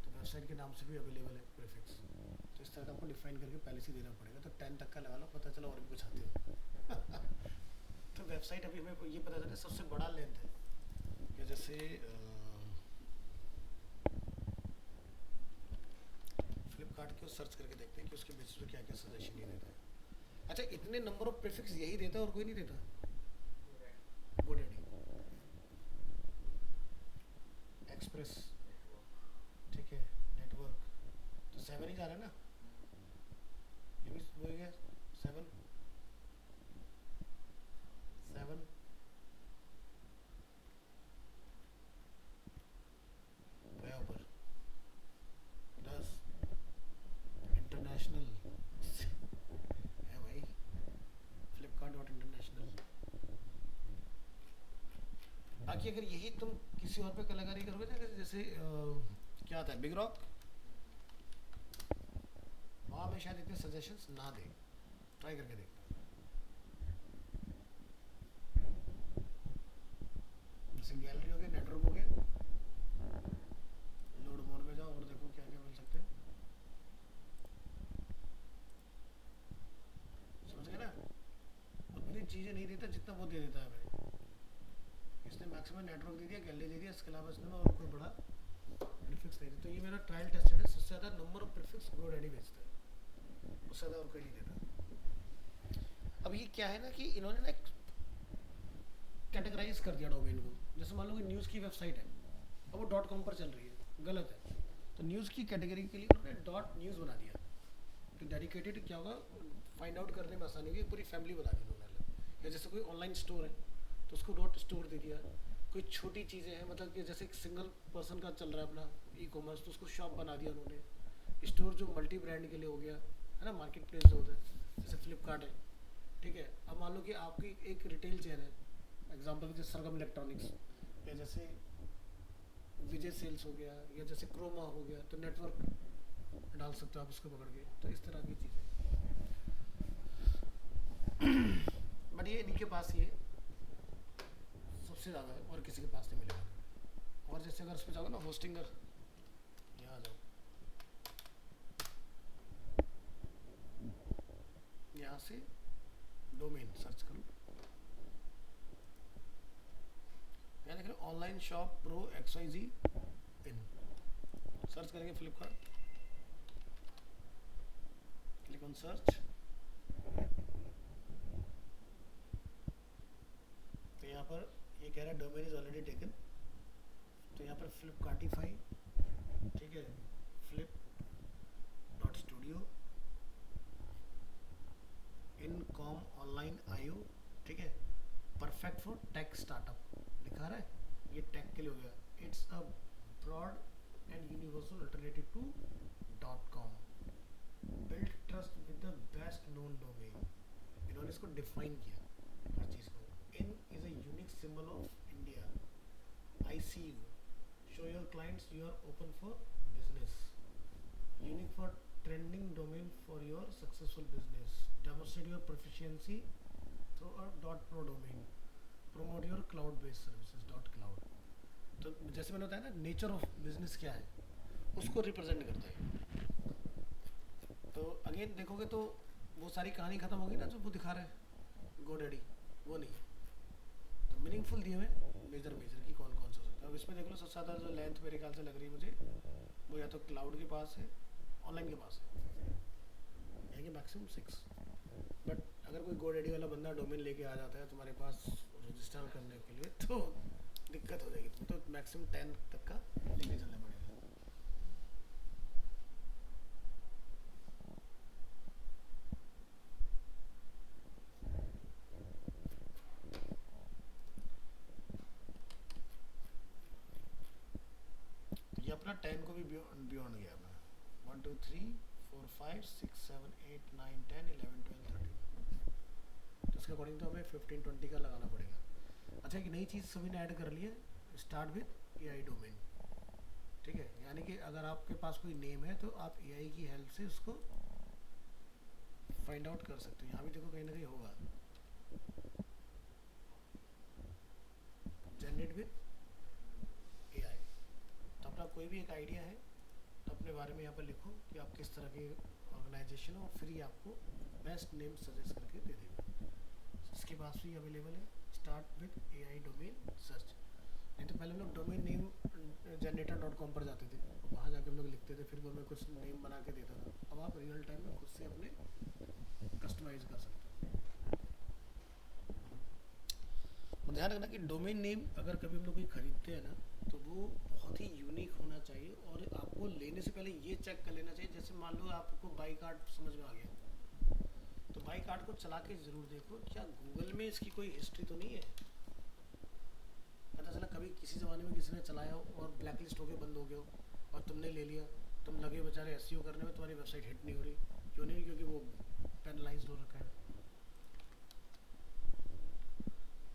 तो वेबसाइट के नाम से भी अवेलेबल है प्रीफिक्स। तो इस तरह का आपको डिफाइन करके पहले से देना पड़ेगा। तो 10 तक का लगा लो, पता चला और भी कुछ आते हो। तो वेबसाइट अभी हमें ये पता चला सबसे बड़ा लेंथ है कि जैसे फ्लिपकार्ट को सर्च करके देखते हैं कि उसके बेसिस पे क्या क्या सजेशन ये देता है। अच्छा, इतने नंबर ऑफ प्रीफिक्स यही देता है और कोई नहीं देता? GoDaddy, एक्सप्रेस, ठीक है, नेटवर्क, तो 7 ही जा रहा है ना, ये भी वो ही है 7 गया ऊपर 10 इंटरनेशनल है भाई, flipkart.international। बाकी अगर यही तुम किसी और पे कलाकारी करोगे ना, जैसे क्या आता है बिग रॉक, वहाँ में शायद इतने सजेशंस ना दे, ट्राई करके देख। जैसे गैलरी हो गया, नेटवर्क हो गया, लोड मोड में जाओ और देखो क्या क्या मिल सकते हैं, समझ गए ना? उतनी चीज़ें नहीं देता जितना वो दे देता है भाई। इसने मैक्सिमम नेटवर्क दे दिया, गैलरी दे दिया, इसके अलावा इसने और कोई बड़ा प्रीफिक्स नहीं दिया। तो ये मेरा ट्रायल टेस्टेड है, सबसे ज़्यादा नंबर ऑफ प्रीफिक्स GoDaddy बेचता है, उससे ज़्यादा और कोई नहीं देता। अब ये क्या है ना कि इन्होंने ना कैटेगराइज कर दिया डोमेन को। जैसे मान लो कि न्यूज़ की वेबसाइट है, अब वो .com पर चल रही है, गलत है। तो न्यूज़ की कैटेगरी के लिए उन्होंने .news बना दिया, तो डेडिकेटेड क्या होगा, फाइंड आउट करने में आसानी होगी, पूरी फैमिली बना दी उन्होंने। या जैसे कोई ऑनलाइन स्टोर है तो उसको .store दे दिया। कोई छोटी चीज़ें हैं, मतलब कि जैसे एक सिंगल पर्सन का चल रहा है अपना ई-कॉमर्स, तो उसको शॉप बना दिया उन्होंने। स्टोर जो मल्टी ब्रांड के लिए हो गया है ना, मार्केट प्लेस जो होता है, जैसे फ्लिपकार्ट है, ठीक है। अब मान लो कि आपकी एक रिटेल चेन है, एग्जाम्पल जैसे सरगम इलेक्ट्रॉनिक्स, या जैसे विजय सेल्स हो गया, या जैसे क्रोमा हो गया, तो नेटवर्क डाल सकते हो आप उसको पकड़ के। तो इस तरह की चीज़ें बट ये इनके पास ये सबसे ज़्यादा है और किसी के पास नहीं मिलेगा। और जैसे अगर उस पर जाओगे ना, होस्टिंगर, यहाँ जाओ, यहाँ से डोमेन सर्च करो, यहाँ देख रहे हो ऑनलाइन शॉप प्रो XYZ इन, सर्च करेंगे फ्लिपकार्ट, क्लिक ऑन सर्च, तो यहाँ पर ये कह रहा है डोमेन इज ऑलरेडी टेकन। तो यहाँ पर फ्लिपकार्टिफाई, ठीक है, flip.studio, इनकॉम ऑनलाइन IO, ठीक है, परफेक्ट फॉर टेक स्टार्टअप दिखा रहा है, ये टेक के लिए हो गया। It's a broad and universal alternative to .com, build trust with the best known domain. इन्होंने इसको डिफाइन किया हर चीज़ को। In is a unique symbol of India, I see you, show your clients you are open for business, unique for trending domain for your successful business, demonstrate your proficiency through a .pro domain, promote your cloud based services .cloud। तो जैसे मैंने बताया ना, nature of business क्या है उसको represent करता है। तो अगेन देखोगे तो वो सारी कहानी खत्म होगी ना जो वो दिखा रहा है GoDaddy, वो नहीं। तो मीनिंगफुल दिए हुए मेजर की कौन कौन सा हो सकता है। अब इसमें देख लो सबसे ज़्यादा जो लेंथ मेरे ख्याल से लग रही है मुझे, वो या तो क्लाउड के पास है, ऑनलाइन के पास है, यानी कि मैक्सिमम 6। बट अगर कोई GoDaddy वाला बंदा डोमेन लेके आ जाता है तुम्हारे पास रजिस्टर करने के लिए, तो दिक्कत हो जाएगी। तो मैक्सिमम 10 तक का लेके चलना पड़ेगा। ये अपना 10 को भी बियॉन्ड गया अपना, 1 2 3 4 5 6 7 8 9 10 11 12 13। तो इसके अकॉर्डिंग तो हमें 15 20 का लगाना पड़ेगा। अच्छा, एक नई चीज़ सभी ने ऐड कर ली है, स्टार्ट विद AI डोमेन, ठीक है, यानी कि अगर आपके पास कोई नेम है तो आप एआई की हेल्प से उसको फाइंड आउट कर सकते हो। यहाँ भी देखो कहीं ना कहीं होगा जनरेट विद एआई। तो अपना कोई भी एक आइडिया है तो अपने बारे में यहाँ पर लिखो कि आप किस तरह की ऑर्गेनाइजेशन हो, फ्री आपको बेस्ट नेम सजेस्ट करके दे देगा। इसके पास भी अवेलेबल है start with AI domain search. नहीं तो पहले हम लोग डोमेन नेम जनरेटर.com पर जाते थे, वहाँ जाके हम लोग लिखते थे, फिर वो हमें कुछ नेम बना के देता था। अब आप रियल टाइम में खुद से अपने कस्टमाइज कर सकते हो। और ध्यान रखना कि डोमेन नेम अगर कभी हम लोग कोई खरीदते हैं ना तो वो बहुत ही यूनिक होना चाहिए, और आपको लेने से पहले ये चेक कर लेना चाहिए। जैसे मान लो आपको बाई कार्ड समझ में आ गया, तो बाई कार्ड को चला के ज़रूर देखो क्या गूगल में इसकी कोई हिस्ट्री तो नहीं है। पता चला कभी किसी ज़माने में किसी ने चलाया हो और ब्लैक लिस्ट होकर बंद हो गया हो और तुमने ले लिया, तुम लगे बेचारे एसईओ करने में, तुम्हारी वेबसाइट हिट नहीं हो रही। क्यों नहीं? क्योंकि वो पेनलाइज हो रखा है।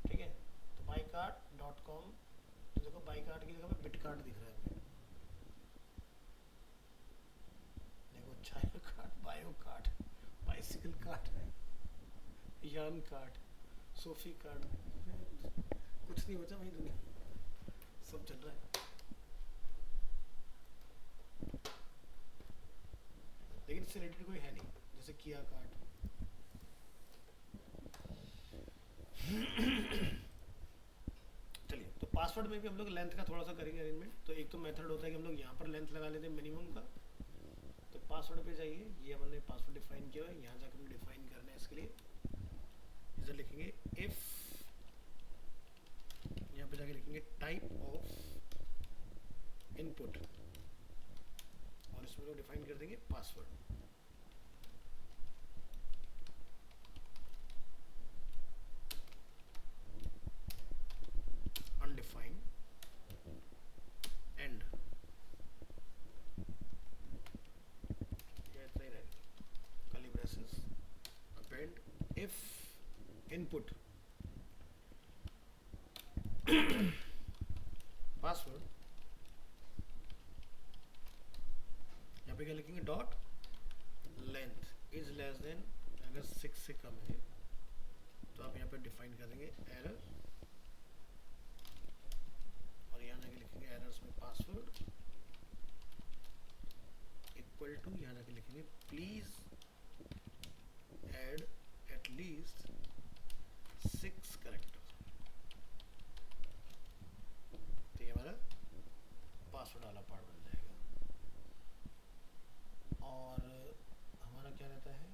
ठीक है, तो बाईकार्ड.com, तो देखो बाईकार्ड की जगह पे बिटकार्ड दिख रहा है हमें। देखो चाय card, bio card, bicycle card, यान कार्ड, सोफी कार्ड, कुछ नहीं बचा भाई, दुनिया सब चल रहा है। लेकिन इससे रिलेटेड कोई है नहीं, जैसे किया कार्ड। चलिए, तो पासवर्ड में भी हम लोग लेंथ का थोड़ा सा करेंगे अरेंजमेंट। तो एक तो मेथड होता है कि हम लोग यहाँ पर लेंथ लगा लेते हैं मिनिमम का। तो पासवर्ड पे जाइए, ये हमने पासवर्ड डिफाइन किया है, यहाँ जाकर हम डिफाइन करना है। इसके लिए इधर लिखेंगे इफ, यहाँ पे जाके लिखेंगे टाइप ऑफ इनपुट, और इसमें लोग डिफाइन कर देंगे पासवर्ड। अनडिफाइंड एंड, इतना ही रहेगा, curly braces, append if input password. यहाँ पे क्या लिखेंगे? Dot length is less than, अगर 6 से कम है तो आप यहाँ पे डिफाइन कर देंगे एरर, और यहाँ जाके लिखेंगे एरर्स में पासवर्ड इक्वल टू, यहाँ जाके लिखेंगे please add at least 6 character. तो ये हमारा पासवर्ड वाला पार्ट बन जाएगा। और हमारा क्या रहता है?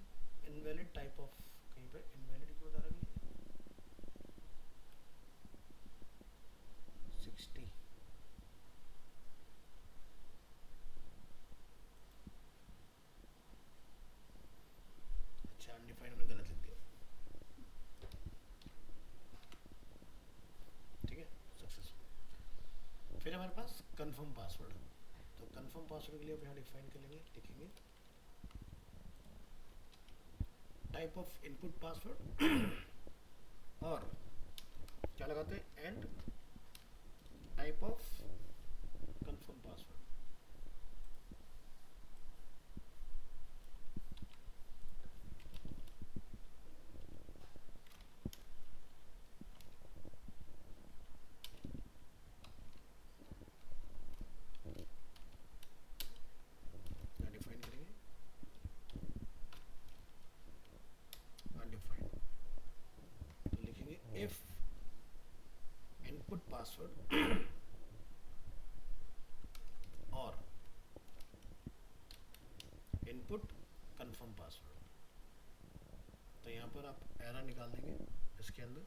इनवैलिड टाइप ऑफ, कहीं पर इनवैलिड क्यों बता रही है? 60, अच्छा अनडिफाइंड हमने गलत लिख दिया। ठीक है, सक्सेसफुल। फिर हमारे पास कंफर्म पासवर्ड। तो कंफर्म पासवर्ड के लिए आप यहाँ डिफाइन कर लेंगे, लिखेंगे टाइप ऑफ इनपुट पासवर्ड, और क्या लगाते हैं? And type of confirm password. Define करेंगे अनडिफाइंड, तो लिखेंगे इफ इनपुट पासवर्ड और इनपुट कंफर्म पासवर्ड। तो यहाँ पर आप एरर निकाल देंगे इसके अंदर,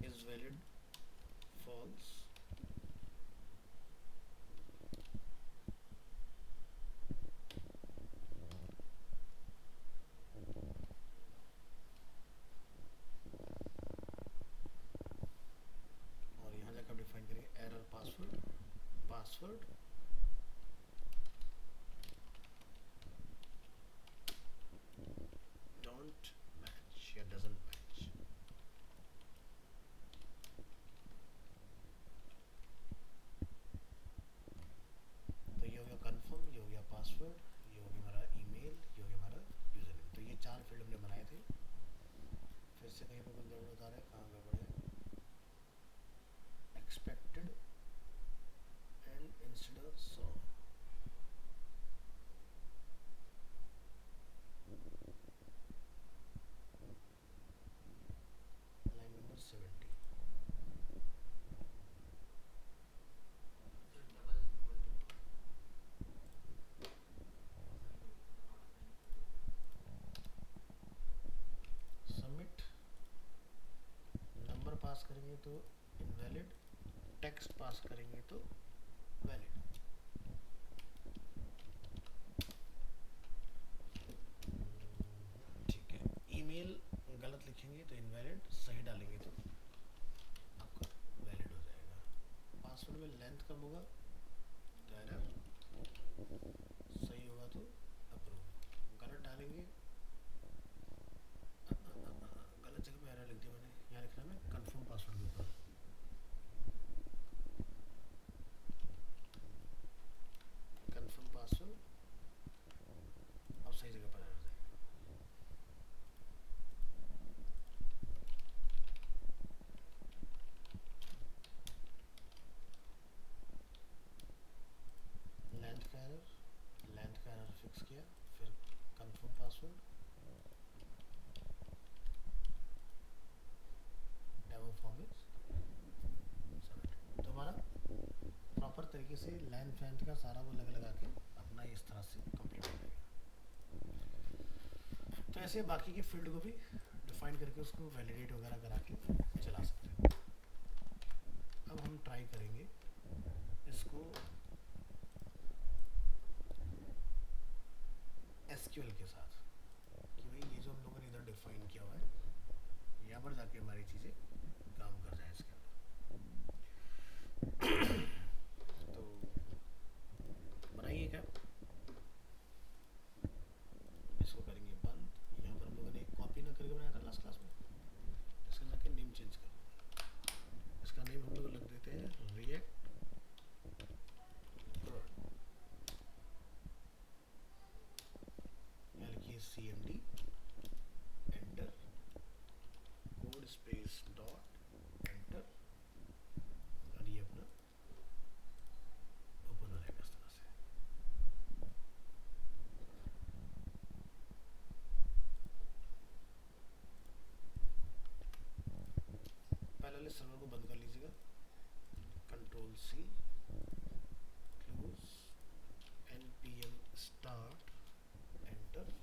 इज वैलिड फॉल्स, और यहाँ जाकर आप डिफाइन करेंगे error password, password don't match या डजंट मैच। से कहीं पे कुछ गड़बड़ बता रहा है, कहाँ गड़बड़ है? Expected and instead of saw. Line number 70। So double equal to submit. Number pass करेंगे तो इनवैलिड, टेक्स्ट पास करेंगे तो वैलिड। ठीक है, ईमेल गलत लिखेंगे तो इनवैलिड, सही डालेंगे तो आपका वैलिड हो जाएगा। पासवर्ड में लेंथ कम होगा तो एरर, सही होगा तो अप्रूव। गलत डालेंगे, गलत जगह पे एरर लिख दिया मैंने, यहाँ लिख रहा है मैं कंफर्म पासवर्ड के ऊपर। कंफर्म पासवर्ड, अब सही जगह पर एरर जाएगा। लेंथ का एरर फिक्स किया, फिर confirm password, demo form is submit. तो हमारा प्रॉपर तरीके से लेंथ का सारा वो लगा के अपना इस तरह से कंप्लीट हो जाएगा। तो ऐसे बाकी की फील्ड को भी डिफाइन करके उसको वैलिडेट वगैरह करा के चला सकते हैं। अब हम ट्राई करेंगे इसको एसक्यूएल के साथ कि भाई ये जो हम लोगों ने इधर डिफाइन किया हुआ है, यहाँ पर जाके हमारी चीज़ें काम कर जाए इसके अंदर। तो बनाइए क्या, इसको करेंगे बंद। यहाँ पर हम लोगों ने एक कॉपी ना करके बनाया था लास्ट क्लास में, इसका जाके नेम चेंज कर दूँगा। इसका नेम हम लोग लग देते हैं react cmd enter code space dot enter, और ये अपना ओपन हो जाएगा इस तरह से। पहले वाले सर्वर को बंद कर लीजिएगा, control C, close, npm start, enter.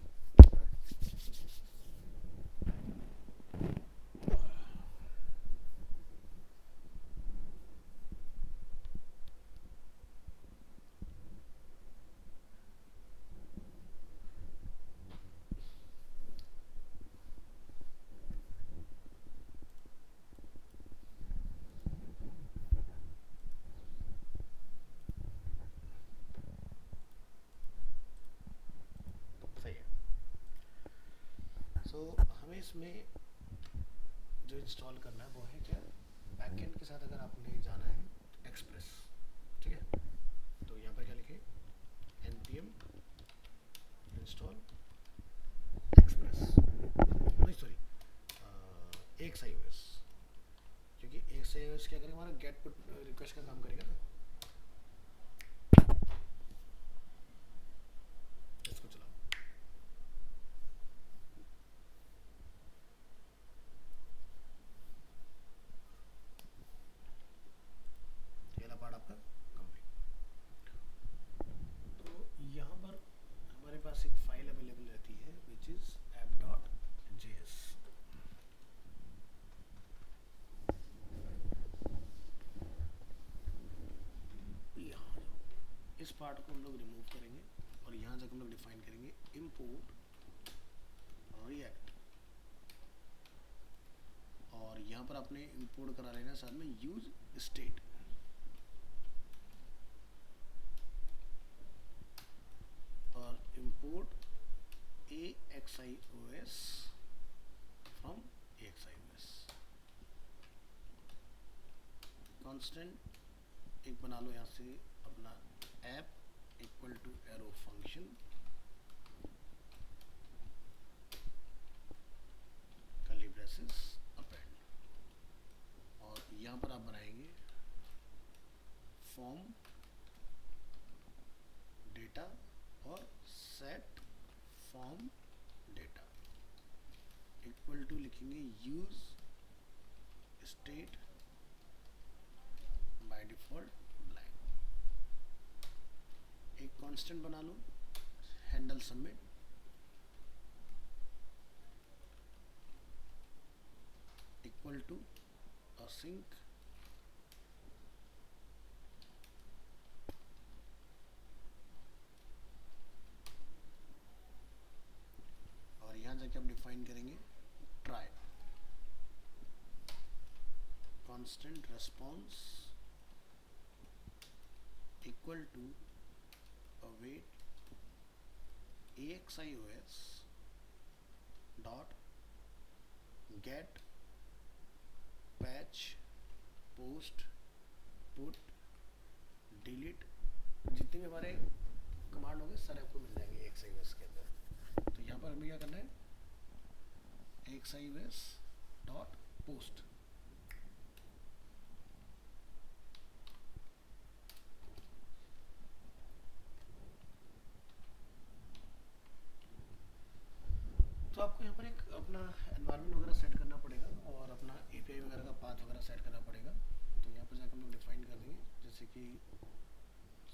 सही है। तो हमें इसमें जो इंस्टॉल करना है वो है क्या, बैकएंड के साथ अगर आपने जाना है एक्सप्रेस, ठीक है। तो यहाँ पर क्या लिखे, npm इंस्टॉल एक्सप्रेस, नहीं सॉरी XiOS, क्योंकि XiOS क्या करेगा, हमारा गेट पुट रिक्वेस्ट का काम करेगा ना। इसको चलाओ, ये पार्ट आपका कंप्लीट। तो यहाँ पर हमारे पास एक फाइल अवेलेबल रहती है विच इज app.js। यहाँ इस पार्ट को हम लोग रिमूव करेंगे और यहाँ जाकर हम लोग डिफाइन करेंगे import react, और यहाँ पर आपने इंपोर्ट करा लेना साथ में यूज स्टेट। और import AXIOS from AXIOS, constant एक बना लो यहाँ से अपना app equal to arrow function, curly braces, form data और set form data equal to लिखेंगे use state by default blank. एक कांस्टेंट बना लो handle submit equal to async और यहां जाके हम डिफाइन करेंगे try constant response equal to await AXIOS dot get patch post put delete जितने भी हमारे कमांड होंगे सारे आपको मिल जाएंगे AXIOS के अंदर। तो यहाँ पर हमें क्या करना है AXIOS dot post तो आपको यहाँ पर एक अपना एनवायरनमेंट वगैरह सेट करना पड़ेगा और अपना API वगैरह का पाथ वगैरह सेट करना पड़ेगा। तो यहाँ पर जाकर हम लोग डिफाइन कर देंगे जैसे कि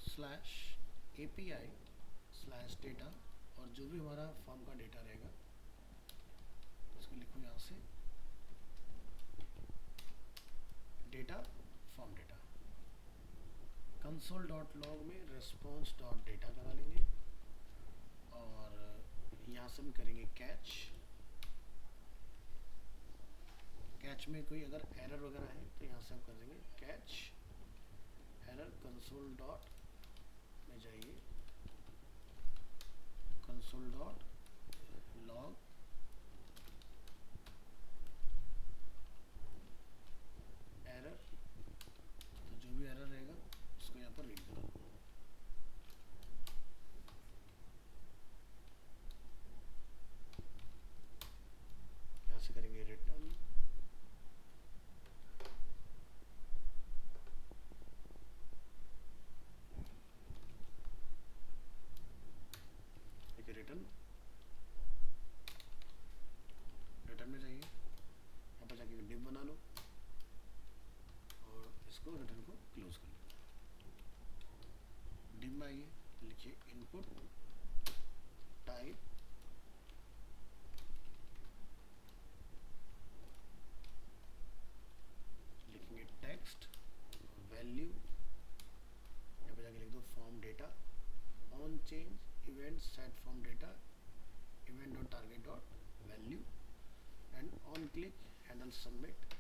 स्लैश API स्लैश डेटा और जो भी हमारा फॉर्म का डेटा रहेगा उसको लिखो यहाँ से data form data console dot log में रेस्पॉन्स डॉट डेटा करा लेंगे और यहाँ से हम करेंगे कैच में कोई अगर एरर वगैरह है तो यहाँ से हम कर देंगे कैच एरर कंसोल डॉट में जाइए कंसोल डॉट लॉग एरर तो जो भी एरर रहेगा उसको यहाँ पर रीड करो। यहाँ से करेंगे रिटर्न रिटर्न रिटर्न में जाइए यहाँ पर जाके डिव बना लो और इसको रिटर्न को क्लोज कर लो। डिव में आइए लिखिए इनपुट टाइप लिखेंगे टेक्स्ट वैल्यू यहाँ पे जाके लिख दो form data on change event set form data event dot target dot value and on click handle submit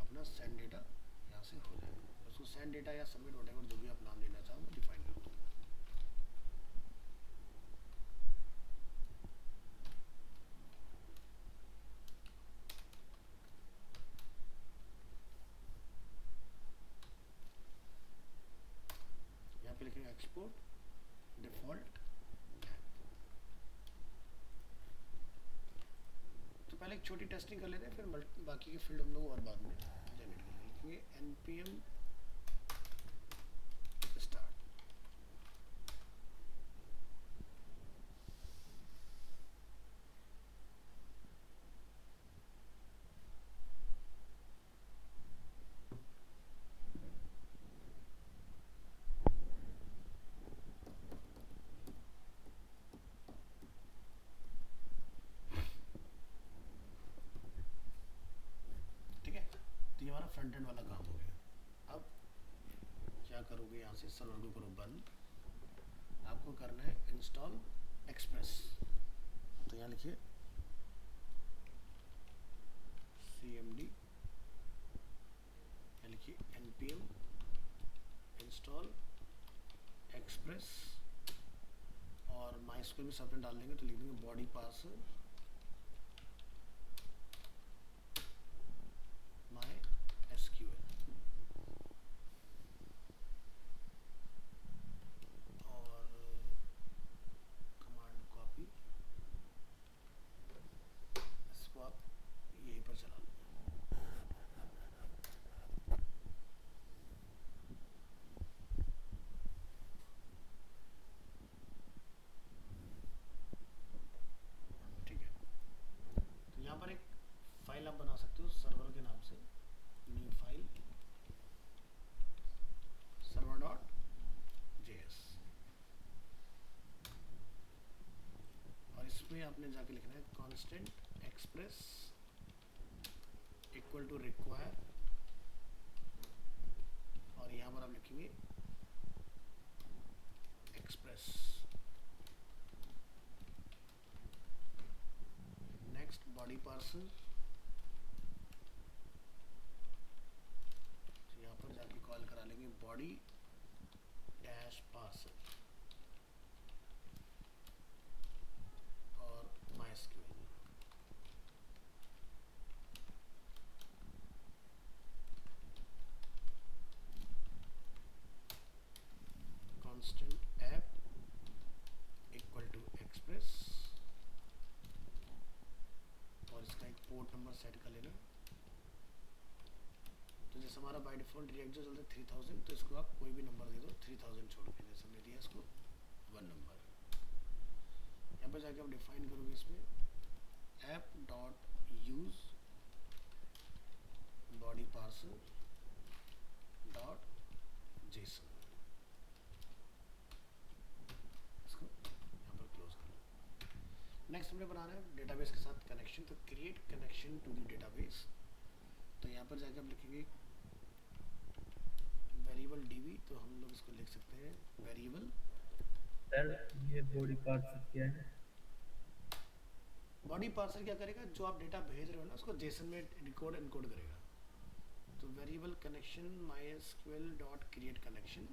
अपना send data यहाँ से हो जाएगा। उसको send data या submit whatever जो भी आप नाम देना चाहो डिफाइन कर दो। यहाँ पे लिखेंगे एक्सपोर्ट डिफॉल्ट। तो पहले एक छोटी टेस्टिंग कर लेते हैं फिर बाकी के फील्ड हम लोग और बाद में जनरेट करेंगे। लिखेंगे npm स्टार्ट ये हमारा फ्रंट एंड वाला काम हो गया। अब क्या करोगे यहाँ से सर्वर को करो बंद आपको करना है इंस्टॉल एक्सप्रेस। तो यहाँ लिखिए cmd यहाँ लिखिए npm इंस्टॉल एक्सप्रेस और माइस्क्यूएल भी सेपरेट डाल देंगे तो लिख देंगे बॉडी पार्सर MySQL और कमांड कॉपी इसको आप यहीं पर चला लो। फाइल आप बना सकते हो सर्वर के नाम से, new file server dot JS, और इसमें आपने जाके लिखना है constant express equal to require, और यहाँ पर आप लिखेंगे एक्सप्रेस। नेक्स्ट बॉडी पार्सल, तो यहाँ पर जाके कॉल करा लेंगे बॉडी डैश पार्सल और MySQL। Constant app equal to express, और इसका एक पोर्ट नंबर सेट कर लेना। तो जैसे हमारा बाय डिफॉल्ट रिएक्ट जो चलता है 3000, तो इसको आप कोई भी नंबर दे दो 3000 छोड़ के, जैसे हमने दिया इसको 1 नंबर। यहाँ पर जाके आप डिफाइन करोगे इसमें app dot use body parcel dot JSON, इसको यहाँ पर क्लोज कर लो। नेक्स्ट हमने बनाना है डेटाबेस के साथ कनेक्शन, तो create connection to the database. तो यहाँ पर जाकर आप लिखेंगे वेरिएबल डीबी, तो हम लोग इसको लिख सकते हैं वेरिएबल। सर ये बॉडी पार्ट्स क्या है? बॉडी पार्सर क्या करेगा, जो आप डेटा भेज रहे हो ना उसको जेसन में डिकोड एनकोड करेगा। तो variable connection MySQL dot create connection,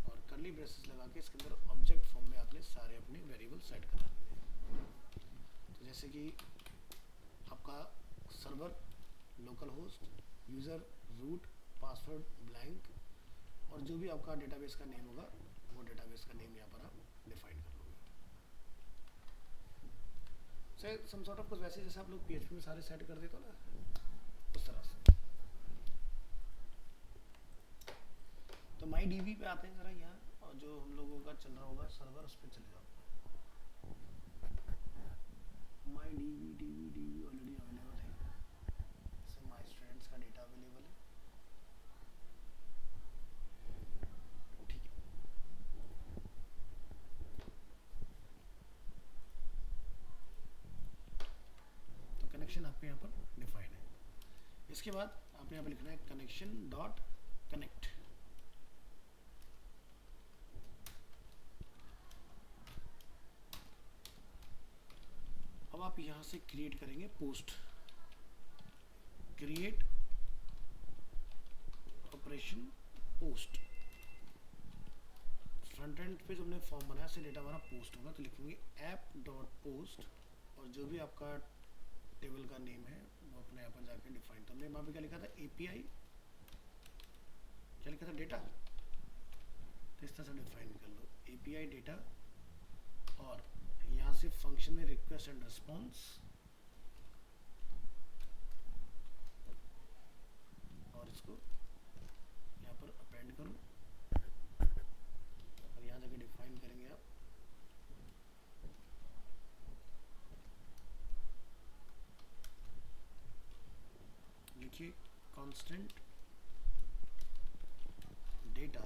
और कर्ली ब्रेसेस लगा के इसके अंदर ऑब्जेक्ट फॉर्म में आपने सारे अपने वेरिएबल सेट करा दिए। तो जैसे कि आपका server local host, user root, password blank, और जो भी आपका डेटाबेस का नेम होगा वो डेटाबेस का नेम यहाँ पर आप डिफाइन कर लोगे। सम सॉर्ट ऑफ कुछ वैसे जैसे आप लोग PHP में सारे सेट कर देते हो ना, उस तरह से। तो MyDB पे आते हैं जरा यहाँ, और जो हम लोगों का चल रहा होगा सर्वर उस पर चले जाओ। MyDB ऑलरेडी अवेलेबल है, जैसे माई स्टूडेंट्स का डेटा अवेलेबल है, ठीक है। तो कनेक्शन आपके यहाँ पर डिफाइन है। इसके बाद आपने यहाँ पर लिखना है कनेक्शन डॉट कनेक्ट। अब आप यहाँ से क्रिएट करेंगे post, create operation post. Front end पे जो हमने फॉर्म बनाया से डेटा हमारा पोस्ट होगा, तो लिखेंगे ऐप डॉट पोस्ट, और जो भी आपका टेबल का नेम है वो अपने यहाँ पर जाके डिफाइन। तो हमने वहाँ पे क्या लिखा था, API, क्या लिखा था, डेटा। तो इस तरह से डिफाइन कर लो API डेटा, और यहाँ से फंक्शन में रिक्वेस्ट एंड रिस्पॉन्स, और इसको यहाँ पर अपेंड करो, और यहाँ जाके डिफाइन करेंगे आप लिखिए constant data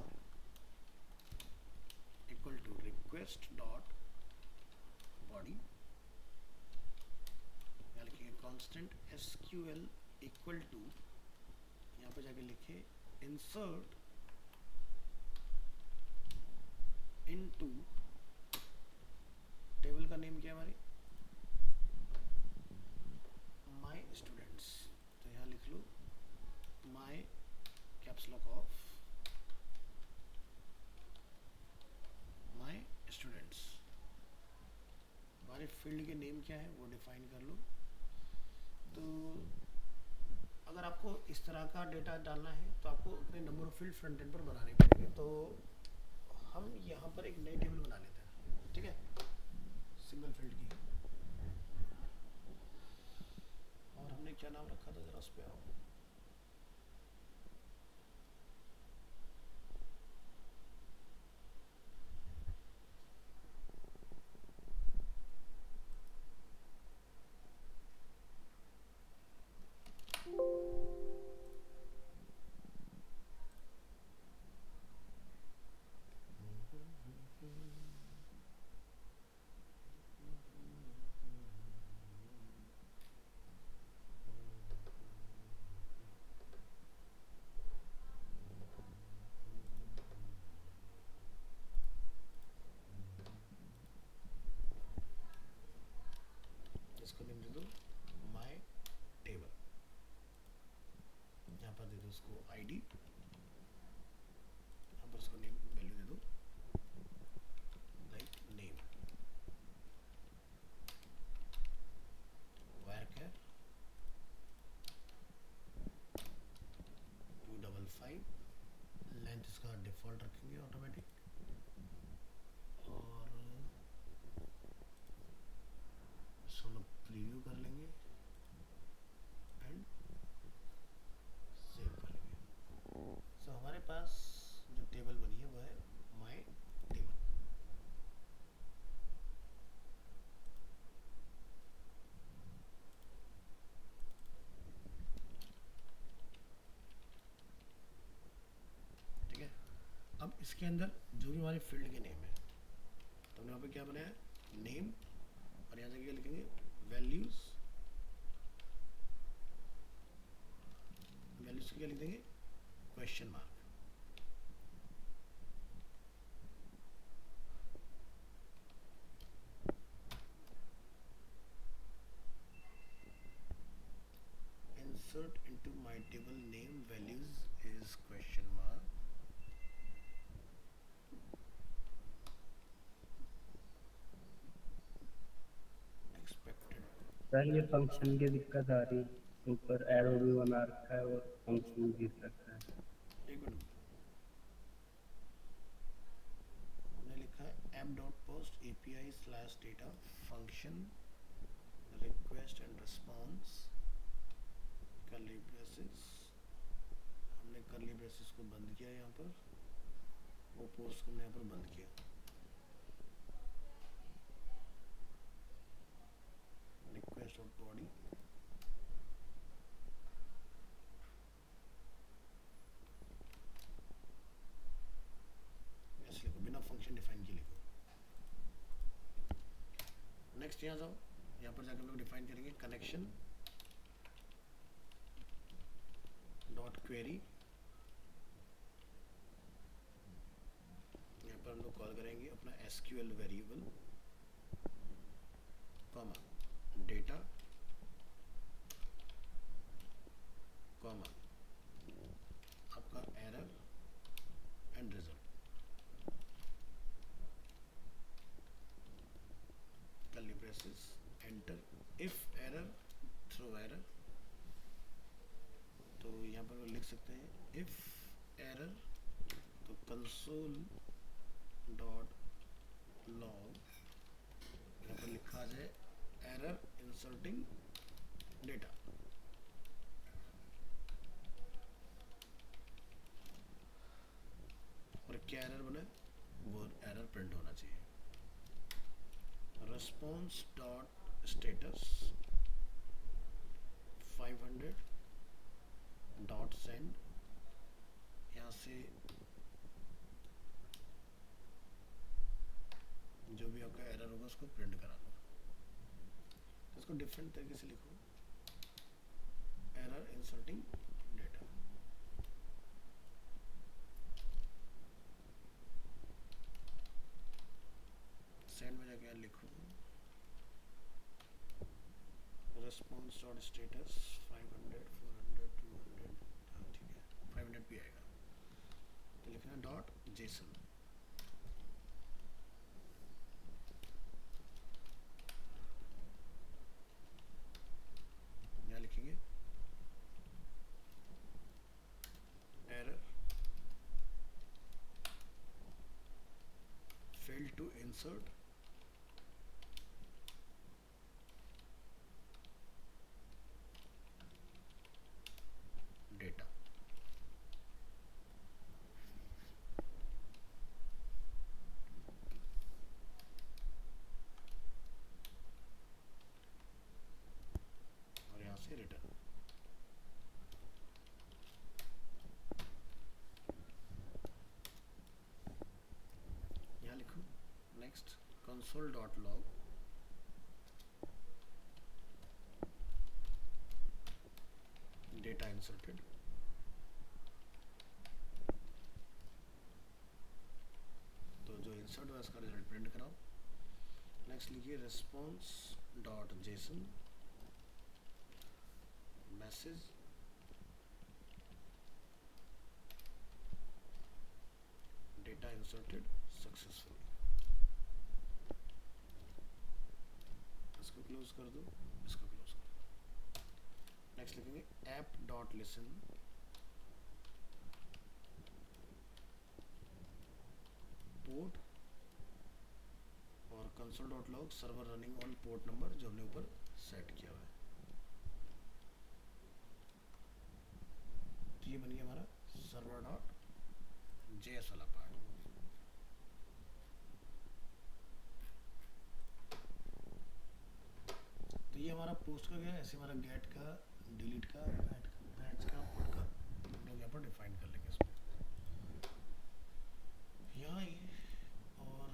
equal to request dot body, यहाँ लिखिए कांस्टेंट SQL इक्वल टू, यहाँ पे जाके लिखे इंसर्ट इनटू, टेबल का नेम क्या है हमारी, माय स्टूडेंट्स। तो यहाँ लिख लो my caps lock off my students. हमारे फील्ड के नेम क्या है वो डिफाइन कर लो। तो अगर आपको इस तरह का डेटा डालना है तो आपको अपने number of field front end पर बनाने पड़ेंगे। तो हम यहाँ पर एक नई टेबल बना लेते हैं, ठीक है, सिंगल फील्ड की। और हमने क्या नाम रखा था, जरा उस पे आओ। जिसका डिफ़ॉल्ट रखेंगे ऑटोमेटिक, और इसको हम लोग प्रीव्यू कर लेंगे एंड सेव कर लेंगे। सो हमारे पास जो टेबल बनी है वो है माय टेबल। ठीक है, अब इसके अंदर जो भी हमारे फील्ड के नेम है, तो हमने यहाँ पे क्या बनाया, नेम, और यहाँ से क्या लिखेंगे, वैल्यूज। वैल्यूज क्या लिख देंगे, question mark. Insert into my table name values is question mark. Expected. Sir ये फंक्शन की दिक्कत आ रही है, ऊपर एरो भी बना रखा है और फंक्शन भी रखा है। एक मिनट, हमने लिखा है app.post API/data function request and response curly braces। हमने curly braces को बंद किया यहाँ पर, वो पोस्ट को हमने यहाँ पर बंद किया। रिक्वेस्ट और बॉडी, ऐसे लिखो, बिना फंक्शन डिफाइन किए लिखो। नेक्स्ट यहाँ जाओ, यहाँ पर जाकर हम लोग डिफाइन करेंगे कनेक्शन डॉट क्वेरी। यहाँ पर हम लोग कॉल करेंगे अपना SQL variable, comma data, comma आपका error and result, curly braces, enter. If error throw error, तो यहाँ पर वो लिख सकते हैं इफ एरर, तो कंसोल डॉट लॉग, यहाँ पर लिखा आ जाए एरर इंसर्टिंग डेटा। और क्या एरर बना है, वो एरर प्रिंट होना चाहिए। response dot status 500 dot send, यहाँ से जो भी आपका एरर होगा उसको प्रिंट करा लो। तो इसको डिफरेंट तरीके से लिखो, एरर इंसर्टिंग डेटा। सेंड में जाके लिखो response डॉट स्टेटस 500 400 200, हाँ ठीक है 500 भी आएगा, तो लिखना डॉट जेसन। यहाँ लिखेंगे error fail to insert data. और यहाँ से रिटर्न। यहाँ लिखो next console dot log data inserted, तो जो इंसर्ट हुआ उसका रिजल्ट प्रिंट कराओ। नेक्स्ट लिखिए response dot JSON message data inserted successfully. इसको क्लोज कर दो, इसको क्लोज कर दो। नेक्स्ट लिखेंगे ऐप डॉट लिसन पोर्ट और console.log server running on port number जो हमने ऊपर सेट किया हुआ है। तो ये बन गया हमारा server.js वाला पार्ट। तो ये हमारा पोस्ट का गया, ऐसे हमारा गेट का, डिलीट का, बैच का, पुट का हम लोग यहाँ पर डिफाइन कर लेंगे इसमें। यहाँ ये और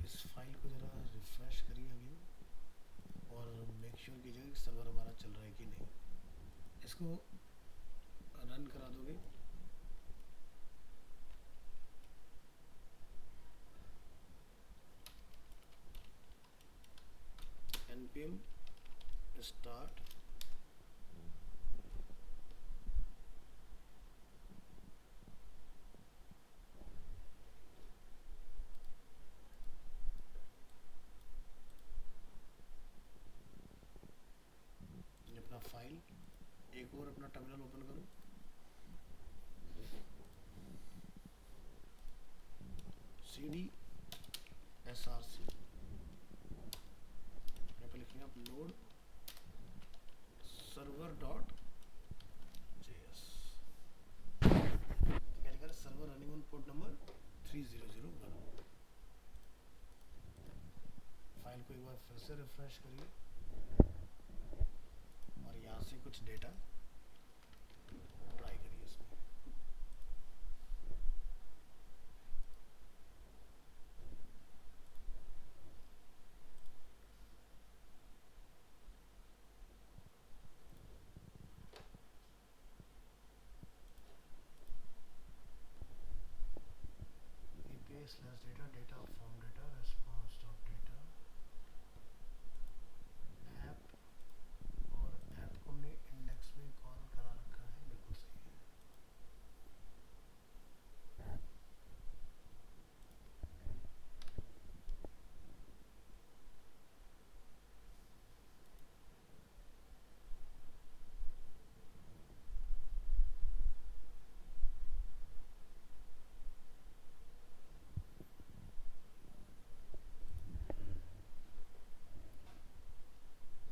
इस फाइल को ज़रा रिफ्रेश करिए अगेन और मेक श्योर कीजिएगा कि सर्वर हमारा चल रहा है कि नहीं। इसको रन करा दोगे npm start ये अपना फाइल, एक और अपना टर्मिनल ओपन करो, cd src यहाँ पे लिखेंगे आप लोड server.js। क्या लिखा है? Server running on port number 3001। File को एक बार फिर से रिफ्रेश करिए और यहाँ से कुछ डेटा ट्राई करिए इसमें। API/data, data form data, response.data, app, और ऐप को हमने इंडेक्स में कॉल करा रखा है, बिल्कुल सही है।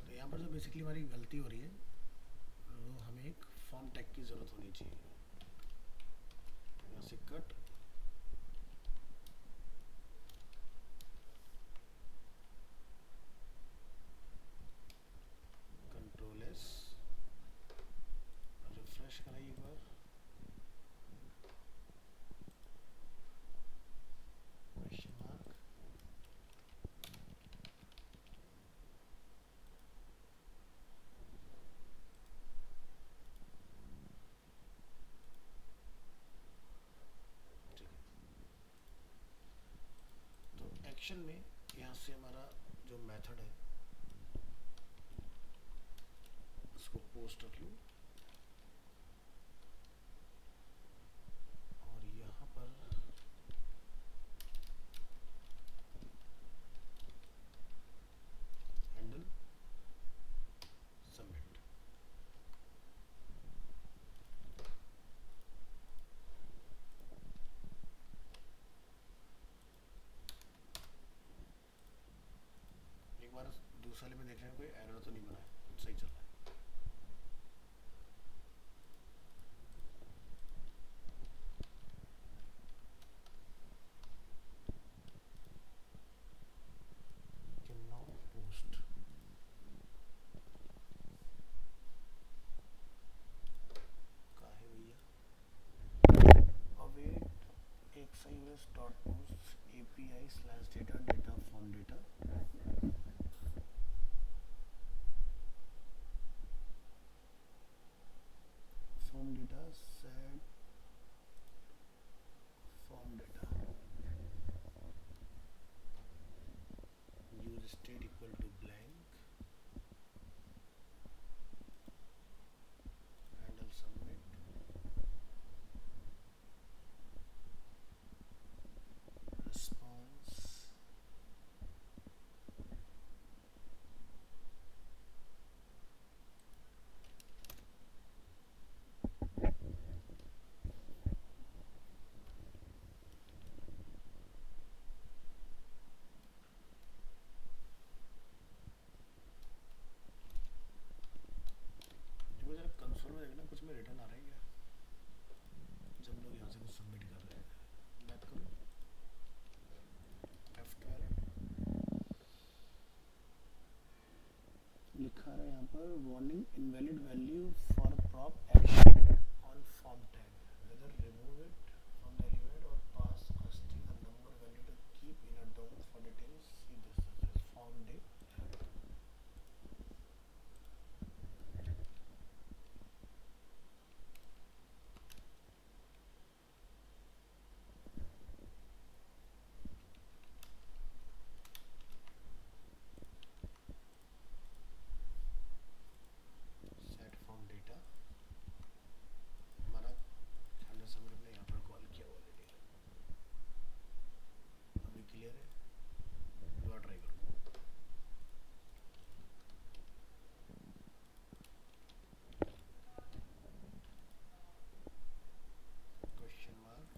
तो यहाँ पर जो बेसिकली हमारी गलती हो रही है वो हमें एक फॉर्म टैग की ज़रूरत होनी चाहिए। यहाँ से कट कंट्रोल एस, रिफ्रेश कराइए एक बार, क्वेश्चन मार्क, ठीक है। तो एक्शन में यहाँ से हमारा जो मेथड है उसको पोस्ट रख लूँ और यहाँ पर हैंडल सबमिट। एक बार दूसरे वाले में देख रहे हैं कोई एरर तो नहीं बना है, सही चल रहा है। cannot post, काहे भैया, await xios.post API/data, data form data, form data set form data, use state equal to blank, handle submit, response में देखना कुछ में रिटर्न आ रहा है क्या, जब लोग यहाँ से कुछ सबमिट कर रहे हैं। बात करो F12 लिखा है यहाँ पर warning invalid value for prop action on form tag whether remove it from the element or pass a string a number value to keep in a DOM for details see this is form date. Set form data हमारा हमने submit अपने यहाँ पर call किया already, अभी clear है, दोबारा try करो। Question mark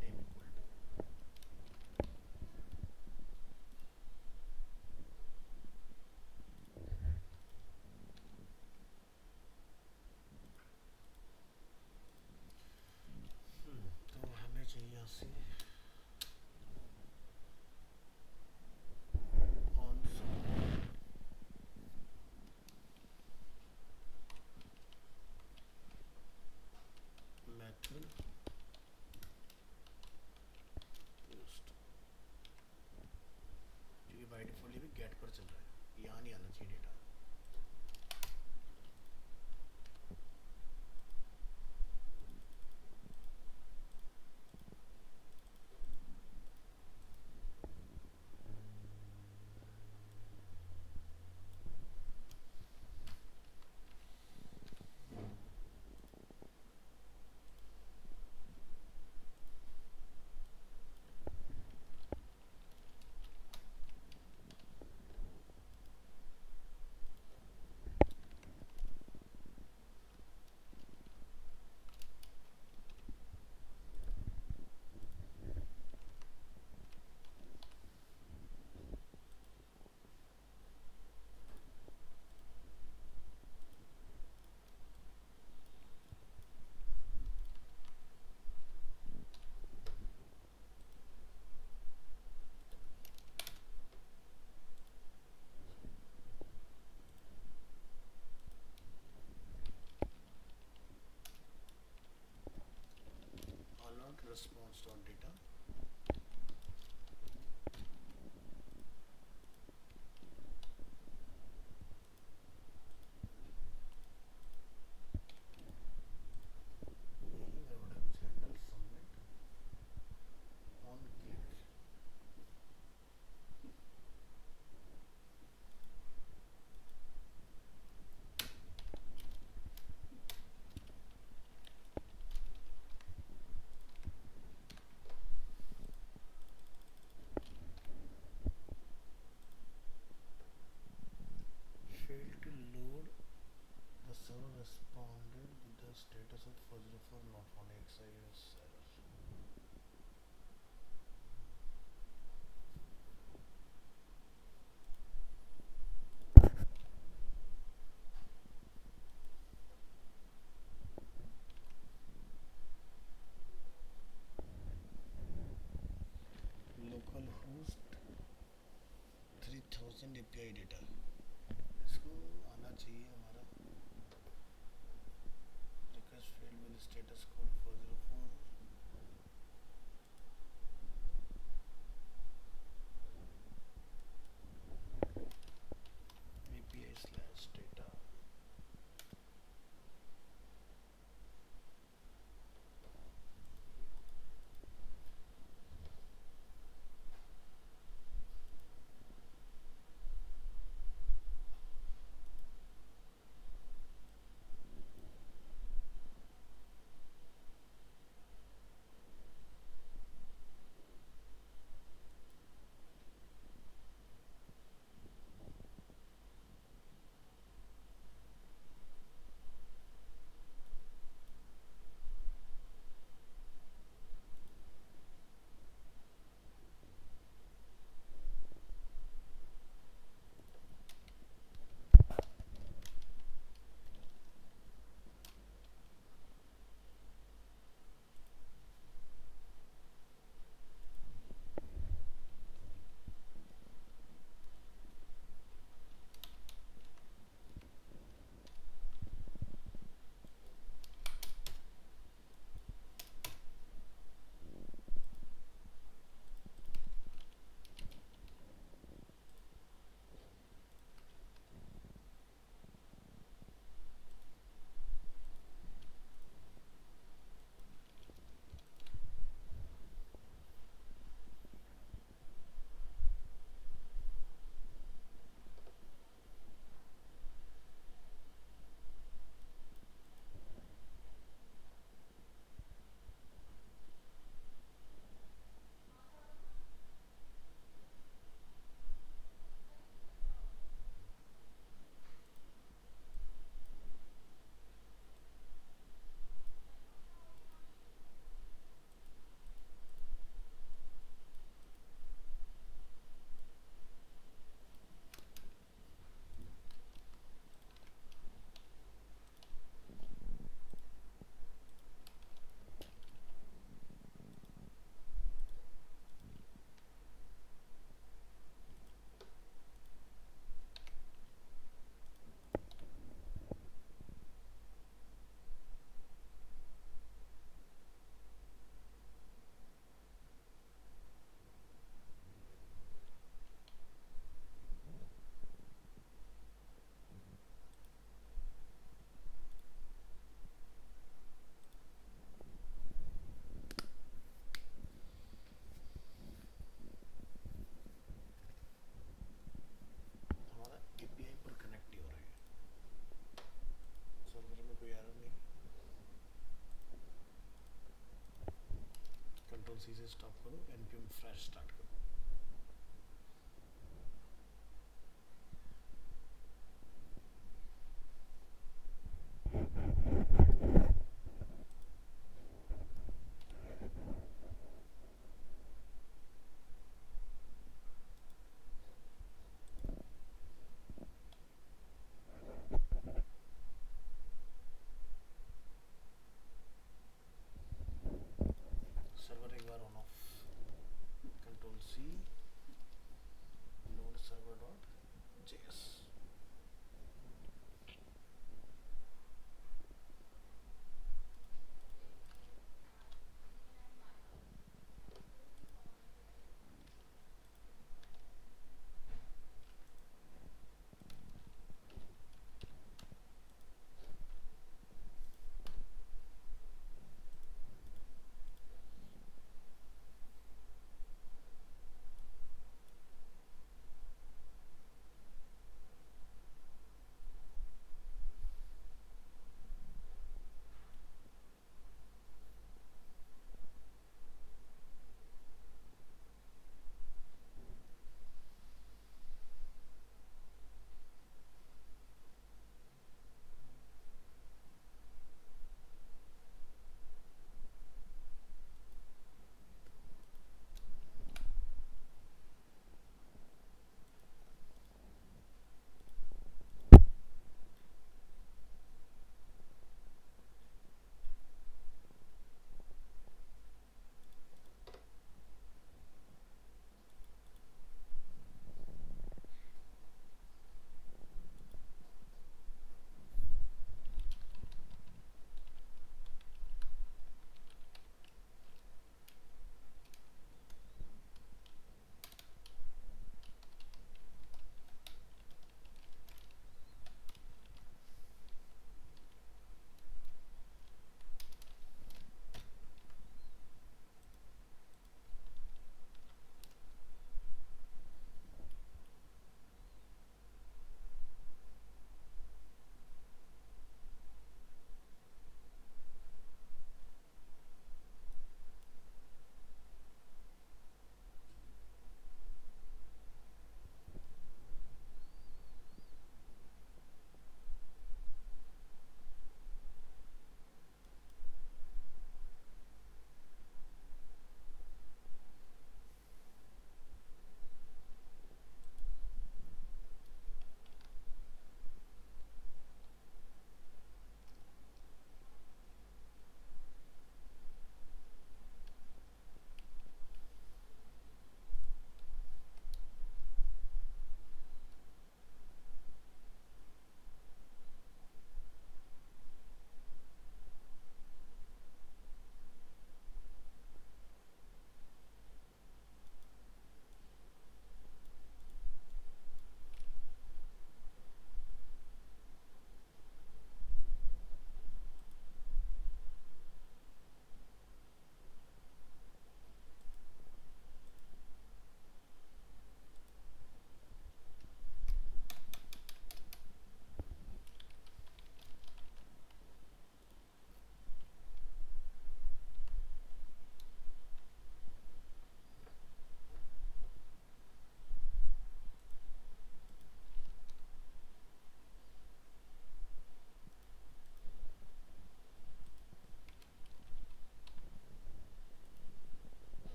name equal to तो हमें चाहिए यहाँ से ऑन मेथड पोस्ट, क्योंकि बाय डिफॉल्ट ये भी गेट पर चल रहा है, यहाँ नहीं आना चाहिए data. Allowed response dot data यही गड़बड़ है कुछ, handle submit on click failed to load the server responded with the status of 404 not found XIS error. Localhost 3000 API data, इसको आना चाहिए हमारा request failed with status code 404 API slash data. Control C से stop करो, npm fresh start करो. Server एक बार on off, control C, load server dot JS.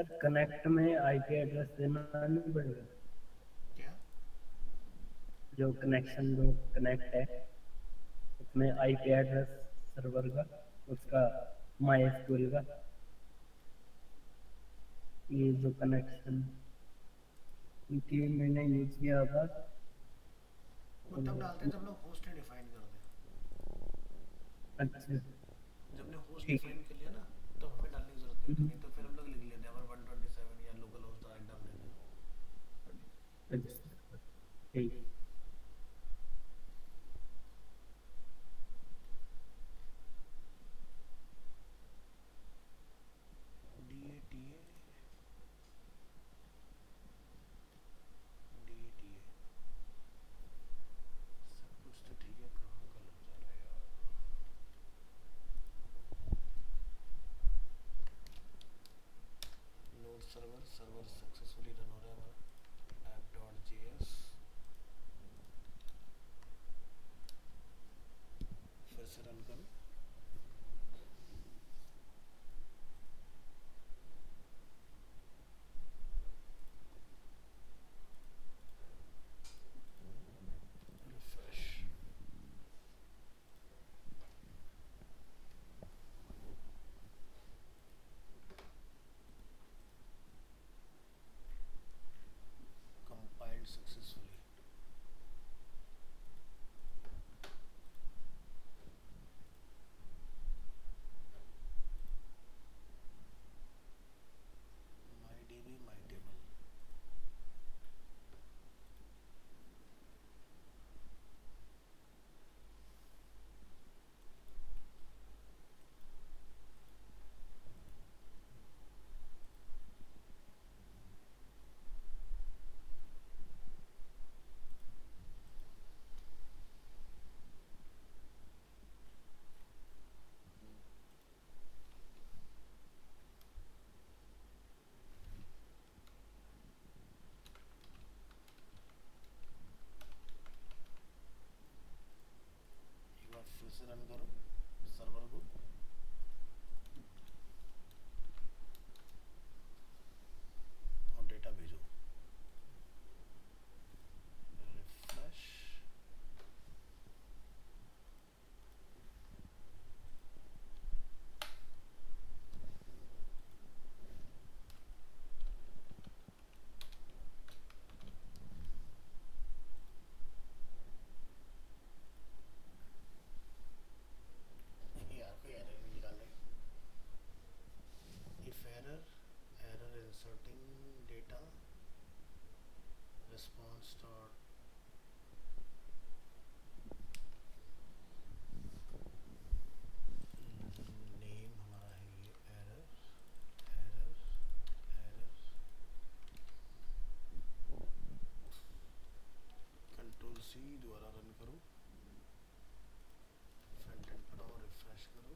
Sir connect में आईपी एड्रेस देना नहीं पड़ेगा? क्या? जो कनेक्शन जो कनेक्ट है उसमें आईपी एड्रेस सर्वर का, उसका माइस्क्यूएल का, ये जो कनेक्शन क्योंकि मैंने यूज किया था वो तब डालते हैं जब लोग होस्ट डिफाइन करते हैं। अच्छा जब ने होस्ट ठीक डिफाइन कर लिया ना तो हमें डालने की जरूरत नहीं होती, नहीं तो फिर हम लोग लिख लेते हैं 127 या लोकल होस्ट डाल देते हैं। अच्छा ठीक DATA DATA सब कुछ तो ठीक है, कहाँ का लग जा रहा है यार। नोड सर्वर सक्सेसफुली रन हो रहा है हमारा app.js। फिर से रन करो। Refresh. compiled successfully। MyDB MyTable। एक बार फिर से रन करो सर्वर को। और डेटा भेजो। रिफ्रेश। यार कोई एरर नहीं निकाले। if error inserting data response dot name हमारा है ये error कंट्रोल सी दोबारा रन करो। फ्रंट एंड पर आओ, रिफ्रेश करो।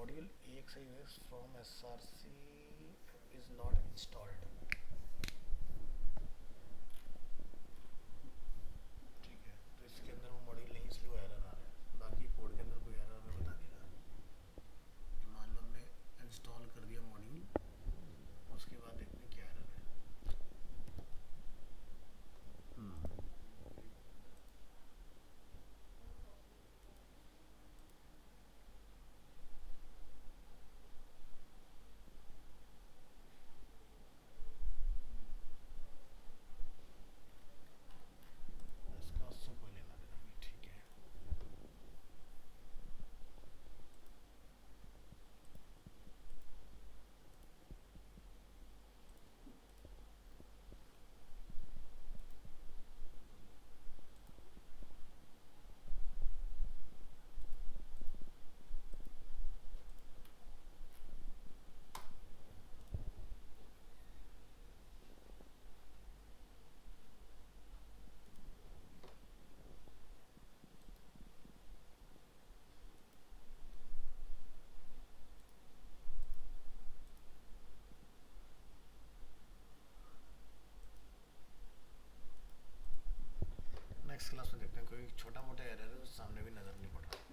मॉड्यूल एक से UX from SRC is not installed. ठीक है, तो इसके अंदर वो मॉड्यूल नहीं, इसलिए वो एरर आ रहा है। बाकी कोड के अंदर कोई एरर हमें बता नहीं रहा कि मान लो हमने इंस्टॉल कर दिया मॉड्यूल, उसके बाद देखते हैं क्या एरर है। इसका उससे कोई लेना देना नहीं, ठीक है। नेक्स्ट क्लास में देखते हैं, कोई छोटा मोटा एरर है तो सामने भी नज़र नहीं पड़ रहा।